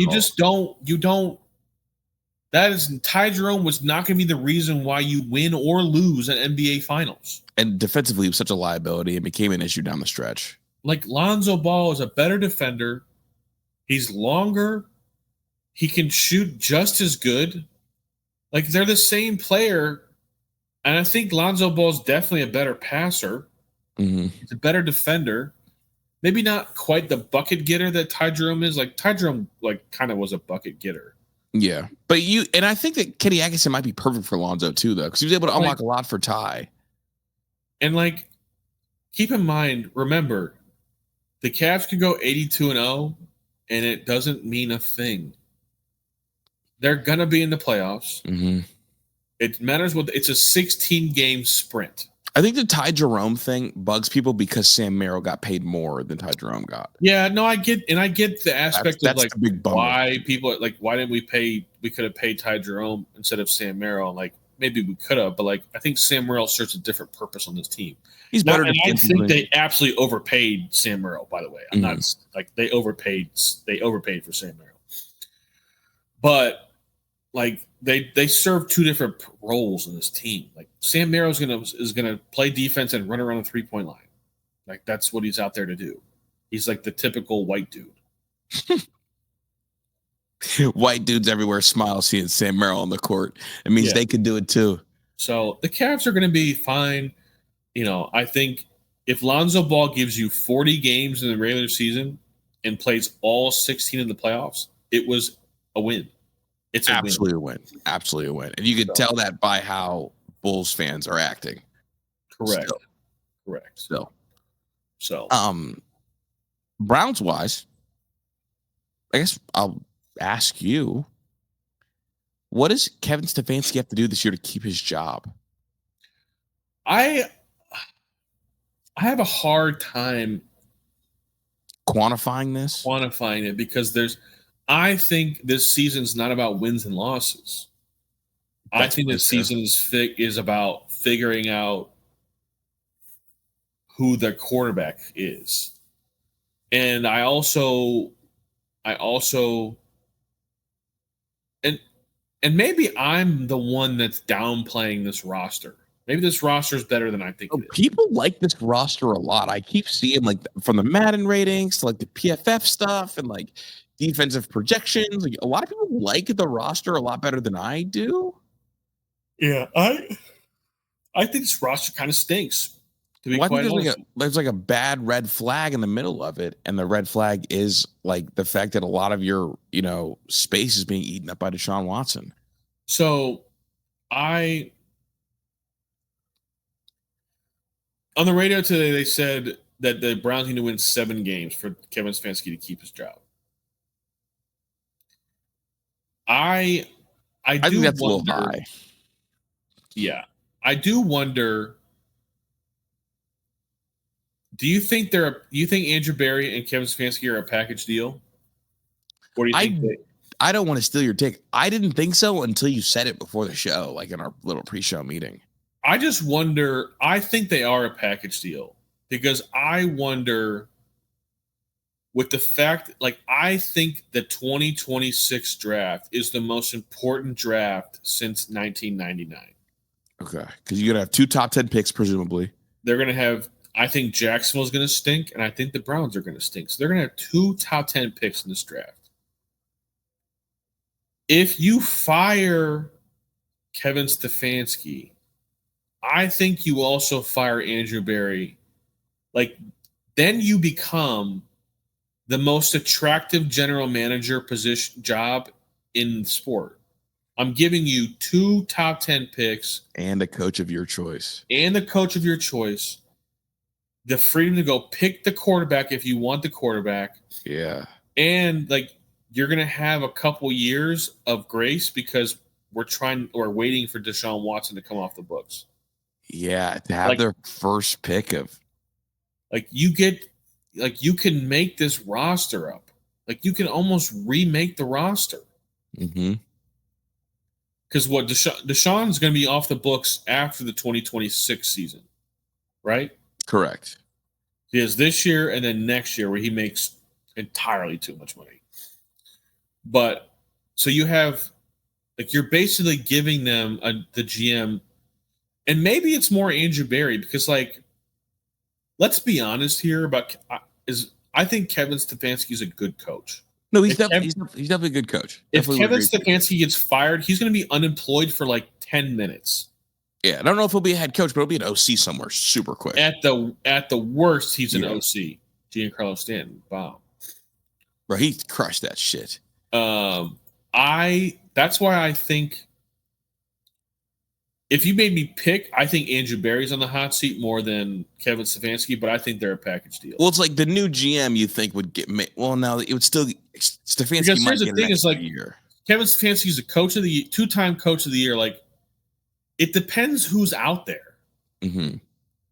Ty Jerome was not going to be the reason why you win or lose an NBA Finals. And defensively, he was such a liability and became an issue down the stretch. Like, Lonzo Ball is a better defender. He's longer. He can shoot just as good. Like, they're the same player. And I think Lonzo Ball is definitely a better passer. Mm-hmm. He's a better defender. Maybe not quite the bucket getter that Ty Jerome is. Like, Ty Jerome, like, kind of was a bucket getter. Yeah. But I think that Kenny Atkinson might be perfect for Lonzo too, though, because he was able to unlock a lot for Ty. And, like, keep in mind, remember, the Cavs could go 82-0, and it doesn't mean a thing. They're going to be in the playoffs. Mm-hmm. It matters it's a 16-game sprint. I think the Ty Jerome thing bugs people because Sam Merrill got paid more than Ty Jerome got. Yeah, no, I get the aspect that's of like the big bummer. Why people like, why didn't we could have paid Ty Jerome instead of Sam Merrill? Like, maybe we could have, but like, I think Sam Merrill serves a different purpose on this team. He's better. And I think they absolutely overpaid Sam Merrill, by the way. I'm not like they overpaid for Sam Merrill. But like, they serve 2 different roles in this team. Like, Sam Merrill is gonna play defense and run around the 3-point line. Like, that's what he's out there to do. He's like the typical white dude. White dudes everywhere smile seeing Sam Merrill on the court. It means Yeah. they could do it too. So the Cavs are going to be fine. I think if Lonzo Ball gives you 40 games in the regular season and plays all 16 in the playoffs, it was a win. It's a Absolutely a win. Absolutely a win. And you could tell that by how Bulls fans are acting. Correct. Still. Correct. Still. So, Browns wise, I guess I'll ask you, what does Kevin Stefanski have to do this year to keep his job? I have a hard time quantifying it because I think this season's not about wins and losses. I think this season is about figuring out who the quarterback is. And I also and maybe I'm the one that's downplaying this roster. Maybe this roster is better than I think it is. People like this roster a lot. I keep seeing like from the Madden ratings to like the PFF stuff and like defensive projections. Like a lot of people like the roster a lot better than I do. Yeah, I think this roster kind of stinks. To be quite honest, there's like a bad red flag in the middle of it, and the red flag is like the fact that a lot of your space is being eaten up by Deshaun Watson. So on the radio today, they said that the Browns need to win 7 games for Kevin Stefanski to keep his job. I think that's a little high. Yeah, I do wonder. Do you think Andrew Berry and Kevin Stefanski are a package deal? Or do you think I don't want to steal your take. I didn't think so until you said it before the show, like in our little pre-show meeting. I just wonder. I think they are a package deal because I wonder with the fact, I think the 2026 draft is the most important draft since 1999. Okay, because you're going to have 2 top 10 picks, presumably. They're going to have, I think Jacksonville's going to stink, and I think the Browns are going to stink. So they're going to have 2 top 10 picks in this draft. If you fire Kevin Stefanski, I think you also fire Andrew Berry. Then you become the most attractive general manager position job in sport. I'm giving you 2 top 10 picks. And a coach of your choice. The freedom to go pick the quarterback if you want the quarterback. Yeah. And you're going to have a couple years of grace because we're waiting for Deshaun Watson to come off the books. Yeah, to have their first pick of you can make this roster up. You can almost remake the roster. Mm-hmm. Because Deshaun's going to be off the books after the 2026 season, right? Correct. He has this year and then next year where he makes entirely too much money. But so you have you're basically giving them the GM, and maybe it's more Andrew Berry because let's be honest here about I think Kevin Stefanski is a good coach. No, he's definitely a good coach. If Kevin Stefanski gets fired, he's going to be unemployed for 10 minutes. Yeah, I don't know if he'll be a head coach, but he'll be an OC somewhere super quick. At the worst, he's an OC. Giancarlo Stanton. Wow. Bro, he crushed that shit. That's why I think if you made me pick, I think Andrew Berry's on the hot seat more than Kevin Stefanski, but I think they're a package deal. Well, it's like the new GM you think would get made. Well, no, it would still Stefanski. Because might here's the get thing: is year. Kevin Stefanski's a coach of the 2-time coach of the year. It depends who's out there. Mm-hmm.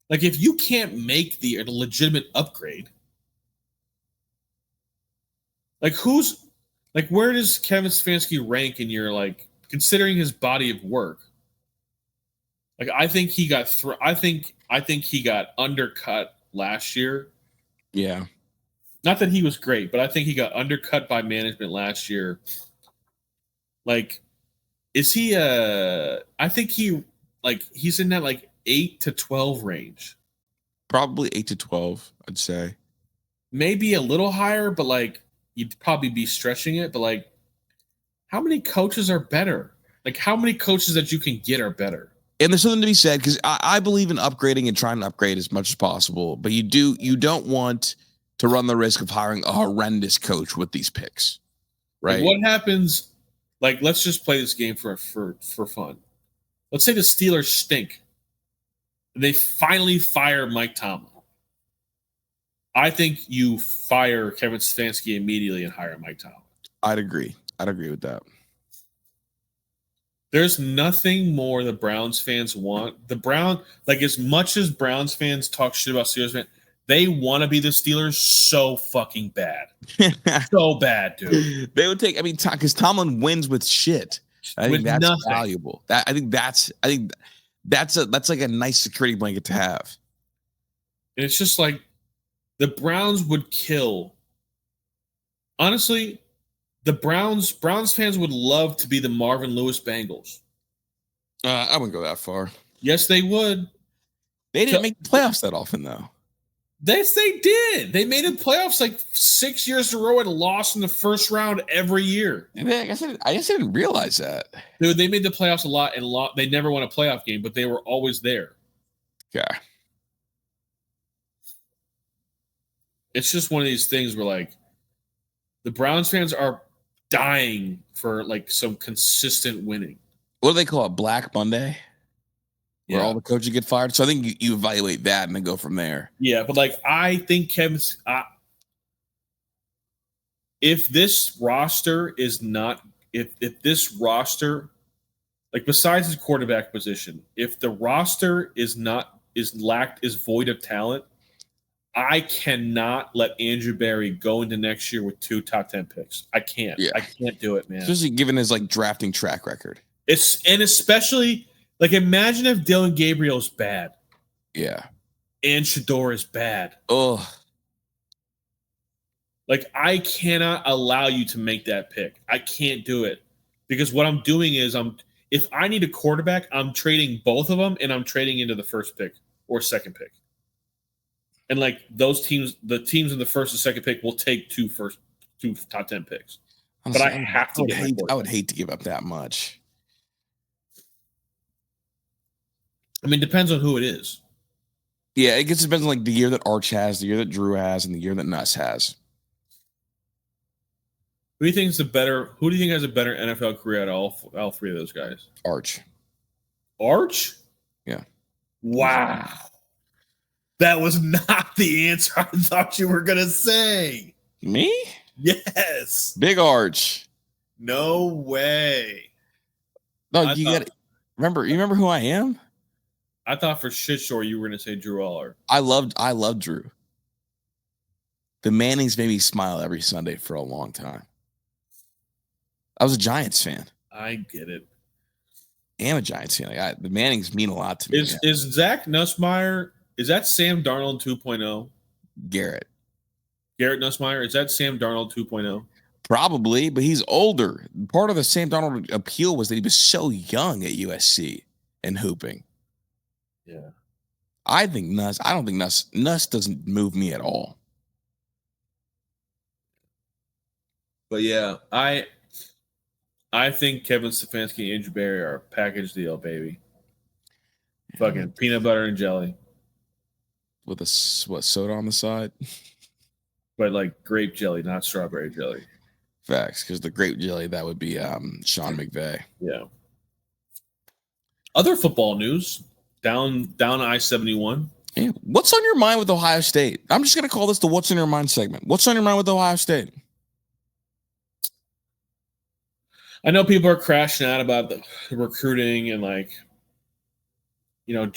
If you can't make the legitimate upgrade, where does Kevin Stefanski rank in your considering his body of work? I think he got I think he got undercut last year. Yeah. Not that he was great, but I think he got undercut by management last year. Is he I think he's in that 8 to 12 range. Probably 8 to 12, I'd say. Maybe a little higher, but you'd probably be stretching it, but how many coaches are better? Like, how many coaches that you can get are better? And there's something to be said, because I believe in upgrading and trying to upgrade as much as possible. But you don't want to run the risk of hiring a horrendous coach with these picks, right? Like, what happens? Like, let's just play this game for fun. Let's say the Steelers stink. They finally fire Mike Tomlin. I think you fire Kevin Stefanski immediately and hire Mike Tomlin. I'd agree with that. There's nothing more the Browns fans want. Like, as much as Browns fans talk shit about Steelers fans, they want to be the Steelers so fucking bad. So bad, dude. They would take, because Tomlin wins with shit. I think that's nothing. Valuable. I think that's like a nice security blanket to have. And it's just like the Browns would kill. Honestly, the Browns fans would love to be the Marvin Lewis Bengals. I wouldn't go that far. Yes, they would. They didn't make the playoffs that often, though. Yes, they did. They made the playoffs like 6 years in a row and lost in the first round every year. I guess I didn't realize that. Dude, they made the playoffs a lot. They never won a playoff game, but they were always there. Yeah. It's just one of these things where, like, the Browns fans are dying for, like, some consistent winning. What do they call it? Black Monday? Where all the coaches get fired. So I think you evaluate that and then go from there. Yeah, but like I think if this roster is not if this roster, like, besides his quarterback position, if the roster is void of talent, I cannot let Andrew Berry go into next year with 2 top 10 picks. I can't. Yeah. I can't do it, man. Especially given his like drafting track record. Especially. Like, imagine if Dylan Gabriel's bad. Yeah. And Shador is bad. Oh. Like, I cannot allow you to make that pick. I can't do it. Because what I'm doing is if I need a quarterback, I'm trading both of them and I'm trading into the first pick or second pick. And like those teams, the teams in the first and second pick will take 2 top 10 picks. Honestly, but I have to I would hate to give up that much. I mean, depends on who it is. Yeah, it depends on like the year that Arch has, the year that Drew has, and the year that Nuss has. Who do you think has a better NFL career out of all 3 of those guys? Arch. Arch? Yeah. Wow. That was not the answer I thought you were gonna say. Me? Yes. Big Arch. No way. No, you remember who I am? I thought for shit sure you were going to say Drew Aller. I loved Drew. The Mannings made me smile every Sunday for a long time. I was a Giants fan. I get it. I am a Giants fan. Like, the Mannings mean a lot to me. Is Zach Nussmeier, is that Sam Darnold 2.0? Garrett Nussmeier, is that Sam Darnold 2.0? Probably, but he's older. Part of the Sam Darnold appeal was that he was so young at USC and hooping. Yeah. I don't think Nuss doesn't move me at all. But yeah, I think Kevin Stefanski and Andrew Berry are a package deal, baby. Yeah. Fucking peanut butter and jelly. With soda on the side? But like grape jelly, not strawberry jelly. Facts, because the grape jelly, that would be Sean McVay. Yeah. Other football news. Down I-71. Hey, what's on your mind with Ohio State? I'm just going to call this the What's on Your Mind segment. What's on your mind with Ohio State? I know people are crashing out about the recruiting and, like, you know,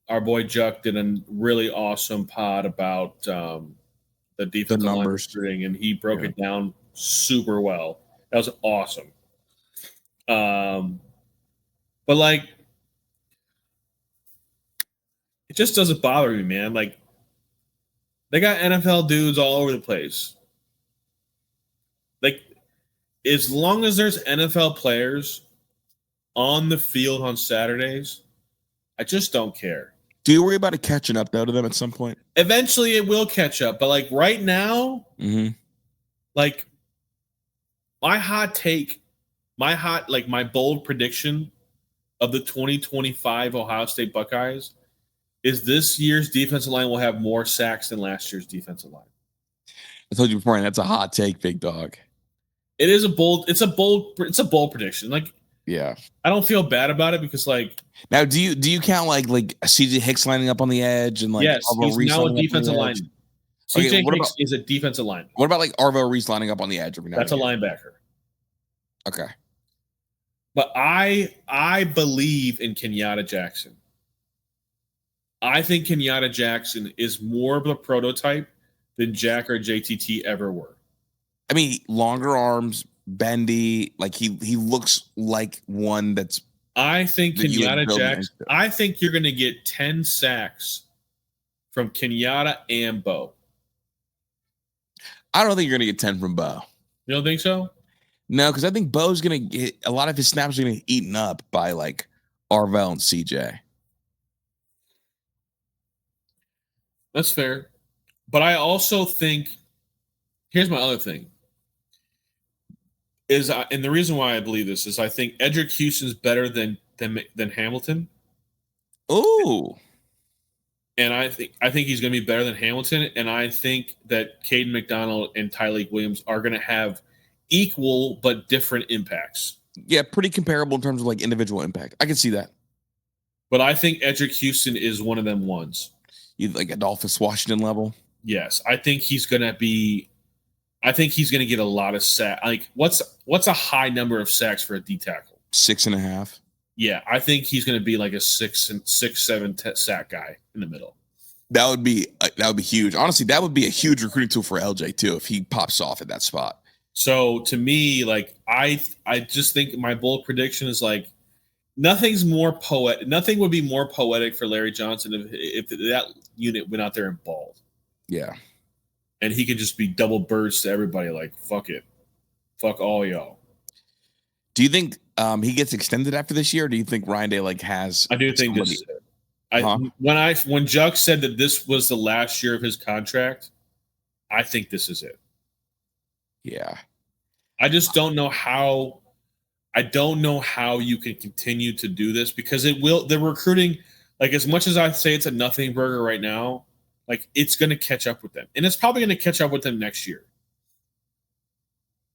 our boy Juck did a really awesome pod about the defensive line recruiting, and he broke it down super well. That was awesome. But, like, it just doesn't bother me, man. Like, they got NFL dudes all over the place. Like, as long as there's NFL players on the field on Saturdays, I just don't care. Do you worry about it catching up, though, to them at some point? Eventually, it will catch up. But, like, right now, mm-hmm. like, my bold prediction of the 2025 Ohio State Buckeyes is this year's defensive line will have more sacks than last year's defensive line. I told you before, and that's a hot take, big dog. It is a bold prediction. Like, yeah, I don't feel bad about it because, like, now do you count like CJ Hicks lining up on the edge and like yes, he's now a defensive lineman. CJ Hicks is a defensive lineman. What about like Arvo Reese lining up on the edge every now? That's a linebacker. Okay. But I believe in Kenyatta Jackson. I think Kenyatta Jackson is more of a prototype than Jack or JTT ever were. I mean, longer arms, bendy, like he looks like one that's. I think Kenyatta Jackson. I think you're going to get 10 sacks from Kenyatta and Bo. I don't think you're going to get 10 from Bo. You don't think so? No, because I think Bo's going to get a lot of his snaps are going to get eaten up by like Arvell and CJ. That's fair. But I also think, here's my other thing. And the reason why I believe this is I think Edric Houston's better than Hamilton. Oh. And I think he's going to be better than Hamilton. And I think that Caden McDonald and Tyleik Williams are going to have equal but different impacts. Yeah, pretty comparable in terms of like individual impact. I can see that. But I think Edric Houston is one of them ones. You like Adolphus Washington level? Yes, I think he's going to be. I think he's going to get a lot of sacks. Like, what's a high number of sacks for a D tackle? 6.5. Yeah, I think he's going to be like a 7 sack guy in the middle. That would be huge. Honestly, that would be a huge recruiting tool for LJ too if he pops off at that spot. So to me, like I just think my bold prediction is like nothing would be more poetic for Larry Johnson if that unit went out there and balled. Yeah. And he could just be double birds to everybody, like, fuck it. Fuck all y'all. Do you think he gets extended after this year, or do you think Ryan Day has I do think this is it. When Juck said that this was the last year of his contract, I think this is it. Yeah. I just don't know how you can continue to do this because the recruiting, like as much as I say it's a nothing burger right now, like it's going to catch up with them, and it's probably going to catch up with them next year.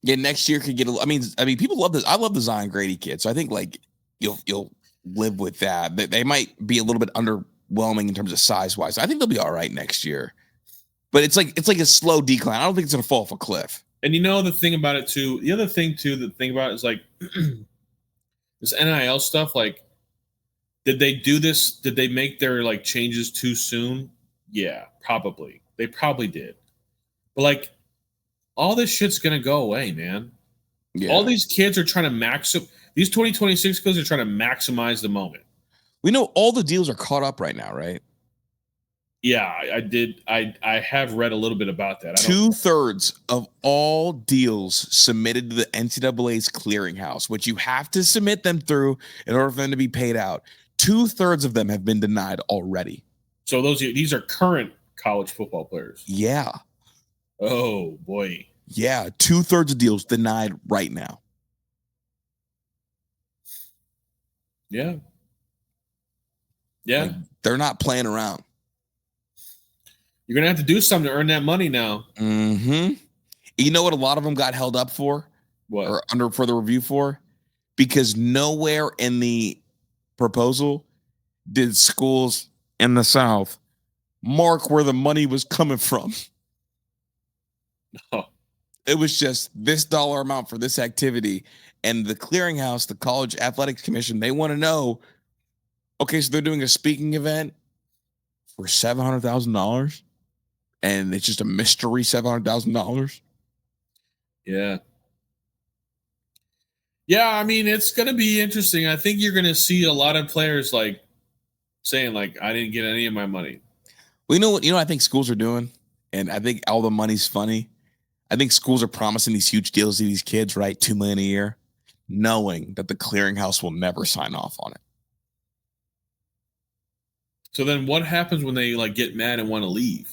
Yeah, next year could get. I mean, people love this. I love the Zion Grady kid, so I think like you'll live with that. They might be a little bit underwhelming in terms of size wise. I think they'll be all right next year, but it's like a slow decline. I don't think it's going to fall off a cliff. And the thing about it too. The other thing too, the thing about it is like this NIL stuff. Like, did they do this? Did they make their like changes too soon? Yeah, probably. They probably did. But like all this shit's gonna go away, man. Yeah. All these kids are trying to these 2026 kids are trying to maximize the moment. We know all the deals are caught up right now, right? Yeah, I did. I have read a little bit about that. 2/3 of all deals submitted to the NCAA's clearinghouse, which you have to submit them through in order for them to be paid out. 2/3 of them have been denied already. So these are current college football players. Yeah. Oh boy. Yeah, 2/3 of deals denied right now. Yeah. Yeah. Like, they're not playing around. You're gonna have to do something to earn that money now. Mm-hmm. You know what a lot of them got held up for? What? Or under further review for? Because nowhere in the proposal did schools in the South mark where the money was coming from. Oh. It was just this dollar amount for this activity. And the clearinghouse, the College Athletics Commission, they want to know, okay, so they're doing a speaking event for $700,000 and it's just a mystery $700,000. Yeah. Yeah, I mean, it's going to be interesting. I think you're going to see a lot of players like saying like, I didn't get any of my money. Well, you know what I think schools are doing? And I think all the money's funny. I think schools are promising these huge deals to these kids, right? $2 million a year, knowing that the clearinghouse will never sign off on it. So then what happens when they like get mad and want to leave?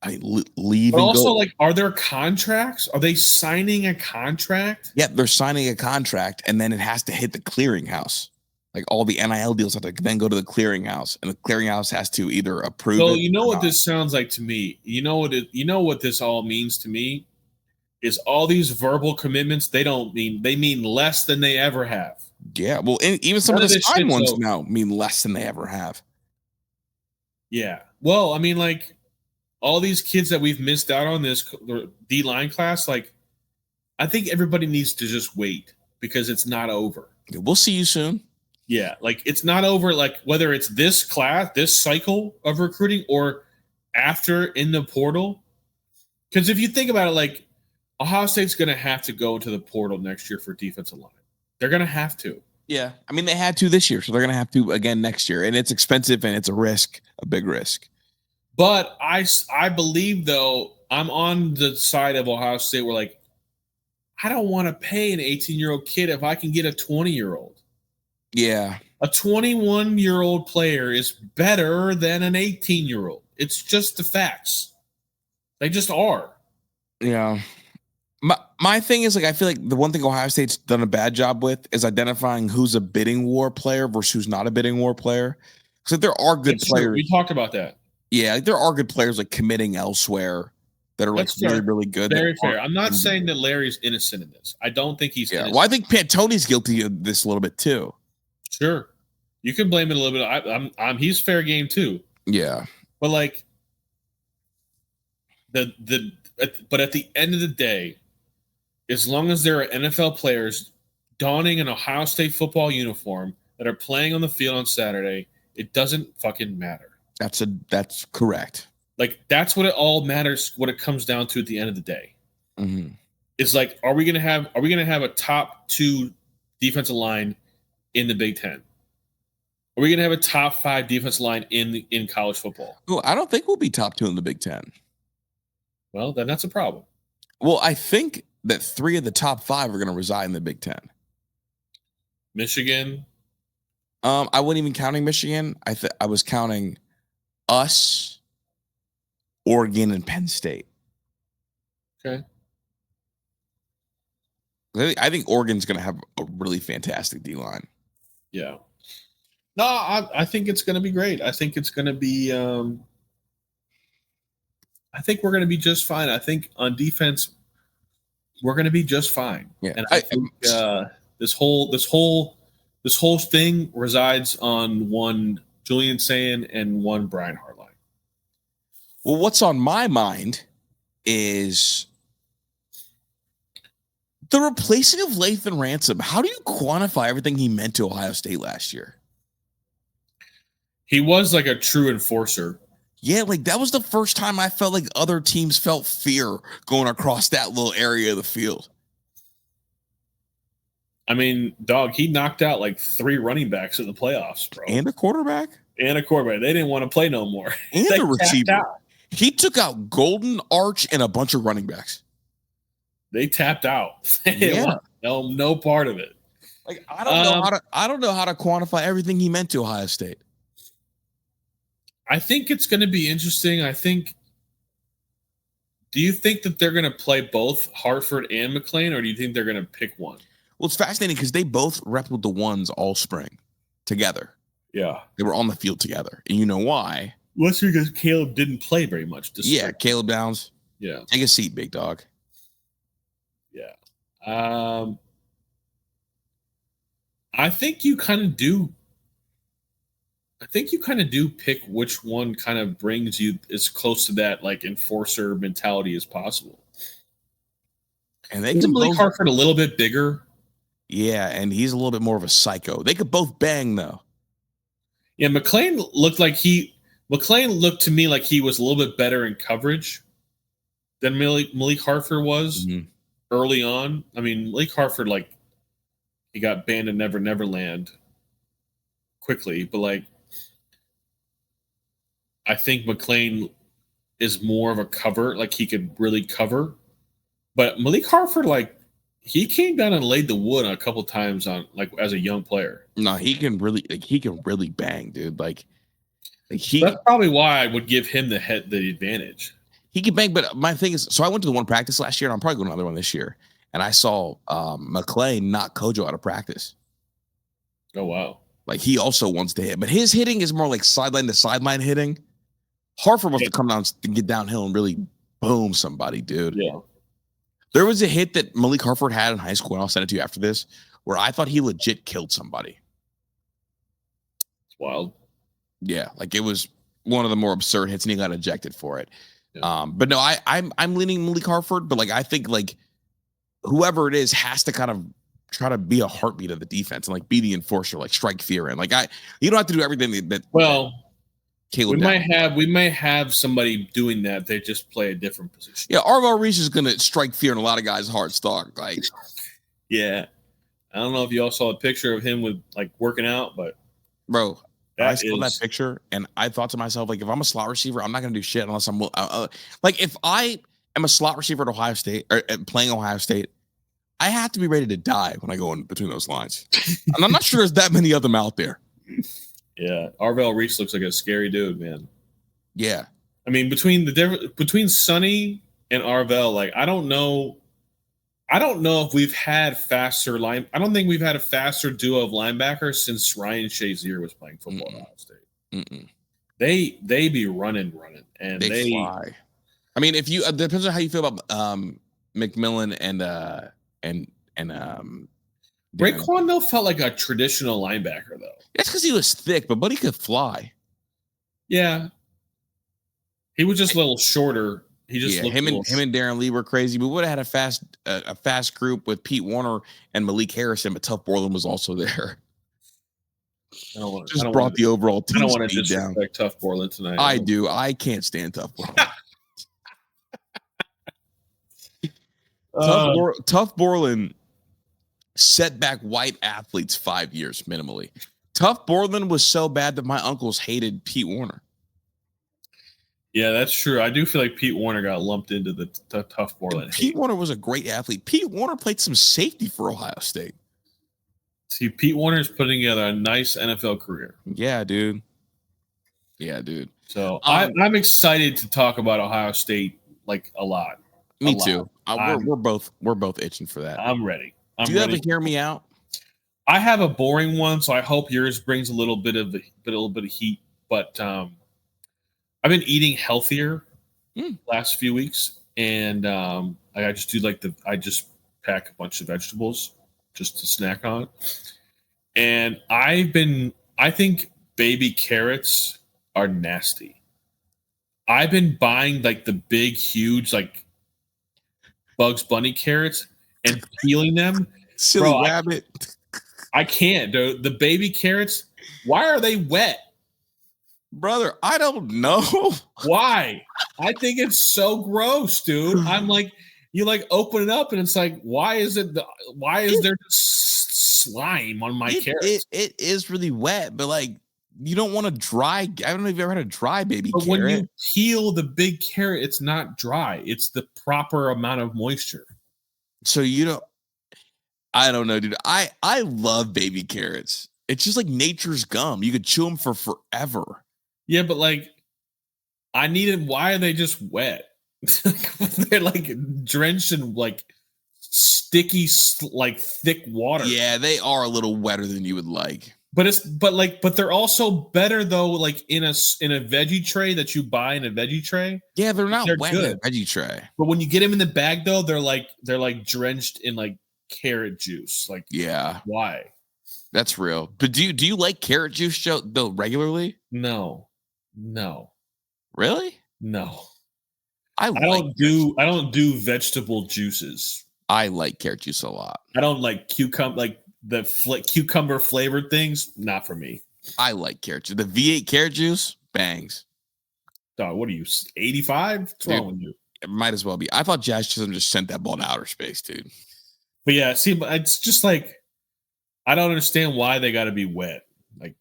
leave But and also, go. like, are there contracts? Are they signing a contract? Yeah, they're signing a contract, and then it has to hit the clearinghouse. Like all the NIL deals have to then go to the clearinghouse, and the clearinghouse has to either approve So it you know or what not. this sounds like to me. You know what this all means to me is all these verbal commitments. They mean less than they ever have. Yeah, well, and even some of None the of this signed shit's ones over. now mean less than they ever have. Yeah. Well, I mean, like all these kids that we've missed out on this D line class, like I think everybody needs to just wait because it's not over. We'll see you soon. Yeah, like it's not over. Like whether it's this class, this cycle of recruiting, or after in the portal. Because if you think about it, like Ohio State's going to have to go to the portal next year for defensive line. They're going to have to. Yeah, I mean they had to this year, so they're gonna have to again next year, and it's expensive and it's a risk, a big risk. But I believe though I'm on the side of Ohio State where like I don't want to pay an 18-year-old kid if I can get a 20-year-old. Yeah, A 21-year-old player is better than an 18-year-old. It's just the facts. They just are. yeah. My thing is like I feel like the one thing Ohio State's done a bad job with is identifying who's a bidding war player versus who's not a bidding war player. Because like, there are good It's true. players. We talked about that. Yeah, like, there are good players like committing elsewhere that are like That's really fair. really good. Very that fair. aren't I'm not in saying the- that Larry's innocent in this. I don't think he's Yeah, innocent. well, I think Tony's guilty of this a little bit too. Sure. You can blame it a little bit. He's fair game too. Yeah, But like but at the end of the day, as long as there are NFL players donning an Ohio State football uniform that are playing on the field on Saturday, it doesn't fucking matter. that's correct. Like that's what it all matters. What it comes down to at the end of the day Mm-hmm. is like, are we gonna have a top 2 defensive line in the Big Ten? Are we gonna have a top 5 defensive line in college football? Well, I don't think we'll be top 2 in the Big Ten. Well, then that's a problem. Well, I think that 3 of the top 5 are going to reside in the Big Ten. Michigan. I wasn't even counting Michigan. I was counting us, Oregon, and Penn State. Okay. I think Oregon's going to have a really fantastic D line. Yeah. No, I think it's going to be great. I think it's going to be. I think we're going to be just fine. I think on defense, we're going to be just fine. Yeah. And I think this whole thing resides on one Julian Sayin and one Brian Hartline. Well, what's on my mind is the replacing of Lathan Ransom. How do you quantify everything he meant to Ohio State last year? He was like a true enforcer. Yeah, like that was the first time I felt like other teams felt fear going across that little area of the field. I mean, dog, he knocked out like 3 running backs in the playoffs, bro. And a quarterback? And a quarterback. They didn't want to play no more. And They a receiver. tapped out. He took out Golden Arch and a bunch of running backs. They tapped out. They Yeah. want no part of it. Like I don't know how to quantify everything he meant to Ohio State. I think it's going to be interesting. Do you think that they're going to play both Hartford and McLean, or do you think they're going to pick one? Well, it's fascinating because they both repped with the ones all spring together. Yeah. They were on the field together. And you know why? Well, that's because Caleb didn't play very much this Yeah, spring. Caleb Downs. Yeah. Take a seat, big dog. Yeah. I think you kind of do. I think you kind of do pick which one kind of brings you as close to that like enforcer mentality as possible. And they Isn't can Malik both, Hartford a little bit bigger? yeah, and he's a little bit more of a psycho. They could both bang though. Yeah, McLean looked to me like he was a little bit better in coverage than Malik Hartford was early on. I mean, Malik Hartford, like, he got banned in Never Neverland quickly, but like, I think McLean is more of a cover, like he could really cover. But Malik Hartford, like, he came down and laid the wood a couple times on, like, as a young player. No, he can really bang, dude. Like That's probably why I would give him the advantage. He can bang, but my thing is, so I went to the one practice last year, and I'm probably going to another one this year. And I saw McClay knock Kojo out of practice. Oh wow! Like he also wants to hit, but his hitting is more like sideline to sideline hitting. Hartford wants to come down and get downhill and really boom somebody, dude. Yeah. There was a hit that Malik Hartford had in high school, and I'll send it to you after this, where I thought he legit killed somebody. It's wild. Yeah, like it was one of the more absurd hits, and he got ejected for it. Yeah. But no, I'm leaning Malik Hartford, but like I think like whoever it is has to kind of try to be a heartbeat of the defense and like be the enforcer, like strike fear, and like you don't have to do everything that Caleb we might have somebody doing that. They just play a different position. Yeah, Arvell Reese is going to strike fear in a lot of guys' hearts. Like, yeah, I don't know if you all saw a picture of him with like working out, but bro, I saw that picture and I thought to myself, like, if I'm a slot receiver, I'm not going to do shit unless I'm like, if I am a slot receiver at Ohio State or playing Ohio State, I have to be ready to die when I go in between those lines. And I'm not sure there's that many of them out there. Yeah, Arvell Reese looks like a scary dude, man. Yeah, I mean, between Sonny and Arvell, like I don't know if we've had faster line. I don't think we've had a faster duo of linebackers since Ryan Shazier was playing football at Ohio State. They be running, and they fly. I mean, if you depends on how you feel about McMillan and Raekwon though felt like a traditional linebacker though. That's because he was thick, but Buddy could fly. Yeah, he was just a little shorter. He just him and Darren Lee were crazy. We would have had a fast group with Pete Warner and Malik Harrison, but Tough Borland was also there. Brought the overall team. I don't want to disrespect Tough Borland tonight. I do. I can't stand Tough Borland. Tough Borland set back white athletes 5 years minimally. Tough Borland was so bad that my uncles hated Pete Warner. Yeah, that's true. I do feel like Pete Warner got lumped into the Tough Borland. Pete Warner was a great athlete. Pete Warner played some safety for Ohio State. See, Pete Warner's putting together a nice NFL career. Yeah, dude. So I'm excited to talk about Ohio State like a lot. Me too. We're both itching for that. I'm ready. Do you ever hear me out? I have a boring one, so I hope yours brings a little bit of heat. But I've been eating healthier last few weeks, and I just pack a bunch of vegetables just to snack on. And I think baby carrots are nasty. I've been buying like the big, huge, like Bugs Bunny carrots and peeling them. Silly rabbit. I can't, dude. The baby carrots, why are they wet? Brother, I don't know. Why? I think it's so gross, dude. I'm like, you like open it up and it's like, why is there slime on my carrots? It is really wet, but like you don't want to dry. I don't know if you've ever had a dry baby carrot. When you peel the big carrot, it's not dry. It's the proper amount of moisture. So I don't know, dude. I love baby carrots. It's just like nature's gum. You could chew them for forever. Yeah, but like, why are they just wet? They're like drenched in like sticky, like thick water. Yeah, they are a little wetter than you would like. But they're also better though, like in a veggie tray that you buy in a veggie tray. Yeah, they're not wet in a veggie tray. But when you get them in the bag though, they're like drenched in like carrot juice. Like, yeah, why? That's real. But do you like carrot juice though regularly? No. Really? No. I don't do vegetable juices. I like carrot juice a lot. I don't like cucumber flavored things. Not for me. I like carrot juice. The V8 carrot juice bangs. Dog, what are you, 85? What's wrong with you? It might as well be. I thought Jazz Chisholm just sent that ball to outer space, dude. But yeah, see, but it's just like I don't understand why they got to be wet. Like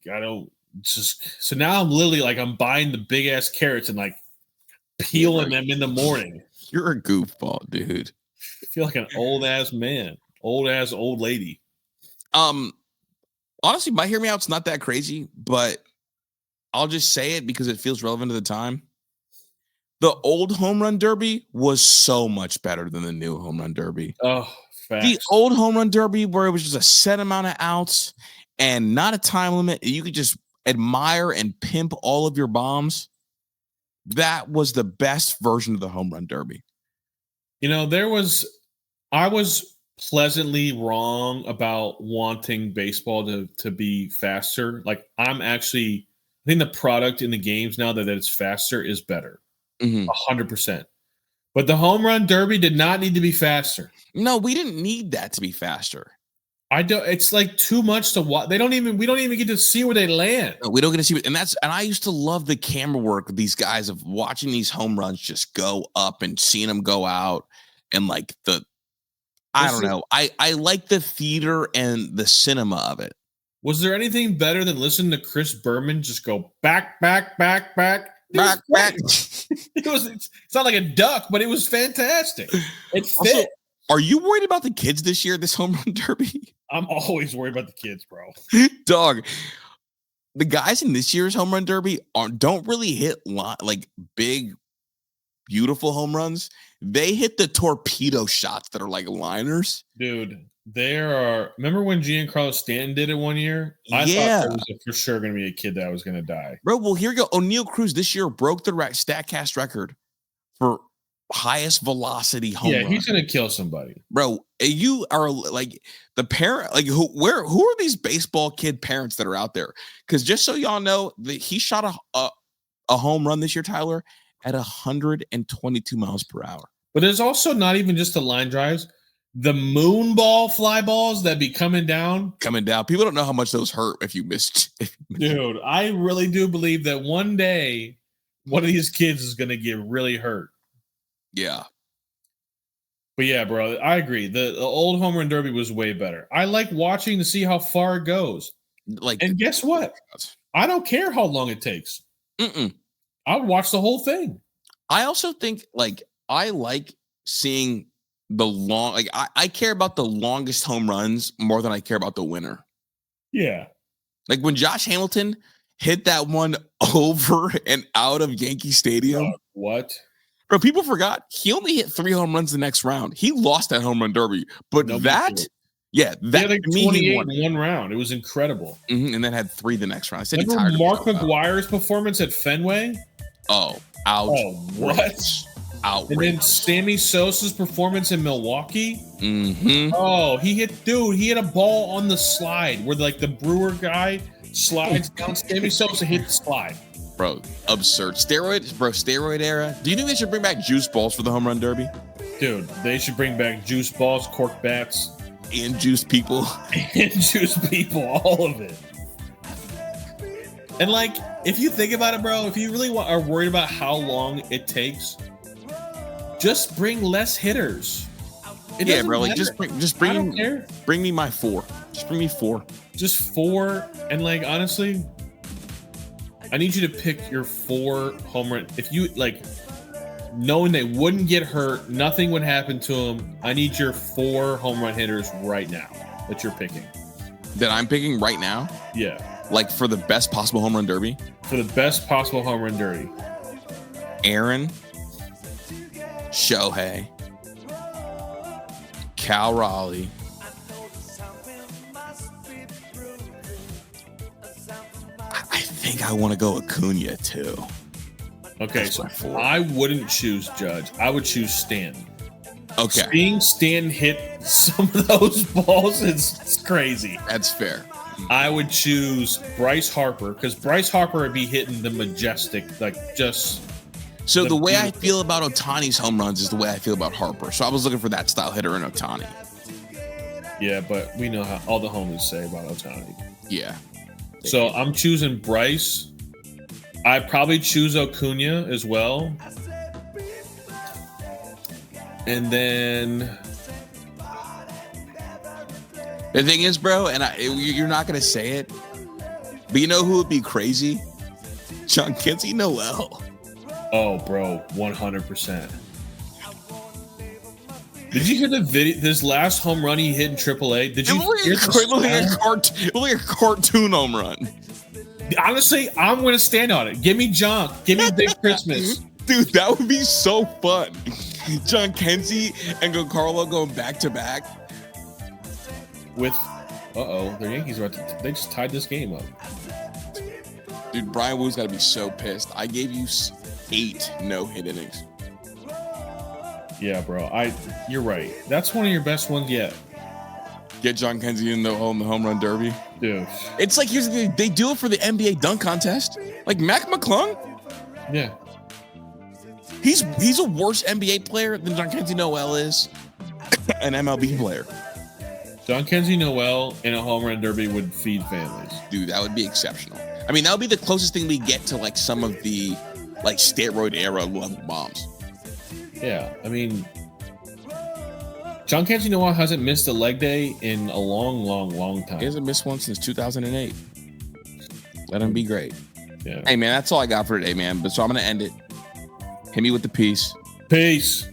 so now I'm literally like I'm buying the big ass carrots and like peeling them in the morning. You're a goofball, dude. I feel like an old ass man, old lady. Honestly, my hear me out's not that crazy, but I'll just say it because it feels relevant to the time. The old home run derby was so much better than the new home run derby. Oh, facts. The old home run derby where it was just a set amount of outs and not a time limit. You could just admire and pimp all of your bombs. That was the best version of the home run derby. I was pleasantly wrong about wanting baseball to be faster. Like I think the product in the games now that it's faster is better. 100%. But the home run derby did not need to be faster. No, we didn't need that to be faster. It's like too much to watch. We don't even get to see where they land. No, we don't get to see it. And I used to love the camera work of these guys of watching these home runs just go up and seeing them go out. And like I don't know. I like the theater and the cinema of it. Was there anything better than listening to Chris Berman just go back, back, back, back? Back. It's not like a duck, but it was fantastic. It fit. Also, are you worried about the kids this year, this home run derby? I'm always worried about the kids, bro. Dog, the guys in this year's home run derby don't really hit like big, beautiful home runs. They hit the torpedo shots that are like liners. Dude, remember when Giancarlo Stanton did it one year? I thought there was for sure going to be a kid that was going to die. Bro, well, here you go. O'Neal Cruz this year broke the StatCast record for highest velocity home run. Yeah, he's going to kill somebody. Bro, you are like the parent, like who are these baseball kid parents that are out there? Because just so y'all know, he shot a home run this year, Tyler, at 122 miles per hour. But there's also not even just the line drives. The moon ball fly balls that be coming down. People don't know how much those hurt if you missed. Dude, I really do believe that one day one of these kids is going to get really hurt. Yeah. But yeah, bro, I agree. The old home run derby was way better. I like watching to see how far it goes. And guess what? I don't care how long it takes. I would watch the whole thing. I also think I like seeing the long, I care about the longest home runs more than I care about the winner. Yeah. Like when Josh Hamilton hit that one over and out of Yankee Stadium. What? Bro, people forgot he only hit 3 home runs the next round. He lost that home run derby. But that he had like 28 in one round. It was incredible. And then had 3 the next round. I said remember Mark McGwire's performance at Fenway? Oh, ouch. Oh, what? Outrageous. And then Sammy Sosa's performance in Milwaukee. Oh, he hit a ball on the slide where like the Brewer guy slides down. Sammy Sosa hit the slide. Bro, absurd. Steroid era. Do you think they should bring back juice balls for the home run derby? Dude, they should bring back juice balls, cork bats. And juice people. All of it. And like, if you think about it, bro, if you really are worried about how long it takes, just bring less hitters. Yeah, bro. Like, just bring me my 4. Just bring me 4. Just 4. And like, honestly, I need you to pick your 4 home run. If you like, knowing they wouldn't get hurt, nothing would happen to them. I need your 4 home run hitters right now that you're picking. That I'm picking right now? Yeah. Like for the best possible home run derby? For the best possible home run derby. Aaron, Shohei, Cal Raleigh, I think I want to go Acuna too. Okay, so I wouldn't choose Judge. I would choose Stanton. Okay. Seeing Stanton hit some of those balls is crazy. That's fair. I would choose Bryce Harper because Bryce Harper would be hitting the majestic, like just. So the way I feel about Ohtani's home runs is the way I feel about Harper. So I was looking for that style hitter in Ohtani. Yeah, but we know how all the homies say about Ohtani. Yeah. So I'm choosing Bryce. I probably choose Acuna as well. And then the thing is, bro, and you're not going to say it, but you know who would be crazy? John Quincy Noel. Oh, bro, 100%. Did you hear the video? This last home run he hit in AAA. Did you hear like a cartoon home run? Honestly, I'm going to stand on it. Give me John. Give me Big Christmas. Dude, that would be so fun. John Kenzie and Giancarlo going back to back. With, the Yankees are they just tied this game up. Dude, Brian Woo's got to be so pissed. I gave you 8 no-hit innings. Yeah, bro. You're right. That's one of your best ones yet. Get John Kenzie in the home run derby. Dude. It's like, here's the thing. They do it for the NBA dunk contest. Like Mac McClung. Yeah. He's a worse NBA player than John Kenzie Noel is an MLB player. John Kenzie Noel in a home run derby would feed families. Dude, that would be exceptional. I mean, that would be the closest thing we get to like some of the like steroid era level bombs. Yeah, I mean, John Kenzie Noel hasn't missed a leg day in a long time. He hasn't missed one since 2008. Let him be great. Yeah. Hey, man, that's all I got for today, man. But so I'm going to end it. Hit me with the peace. Peace.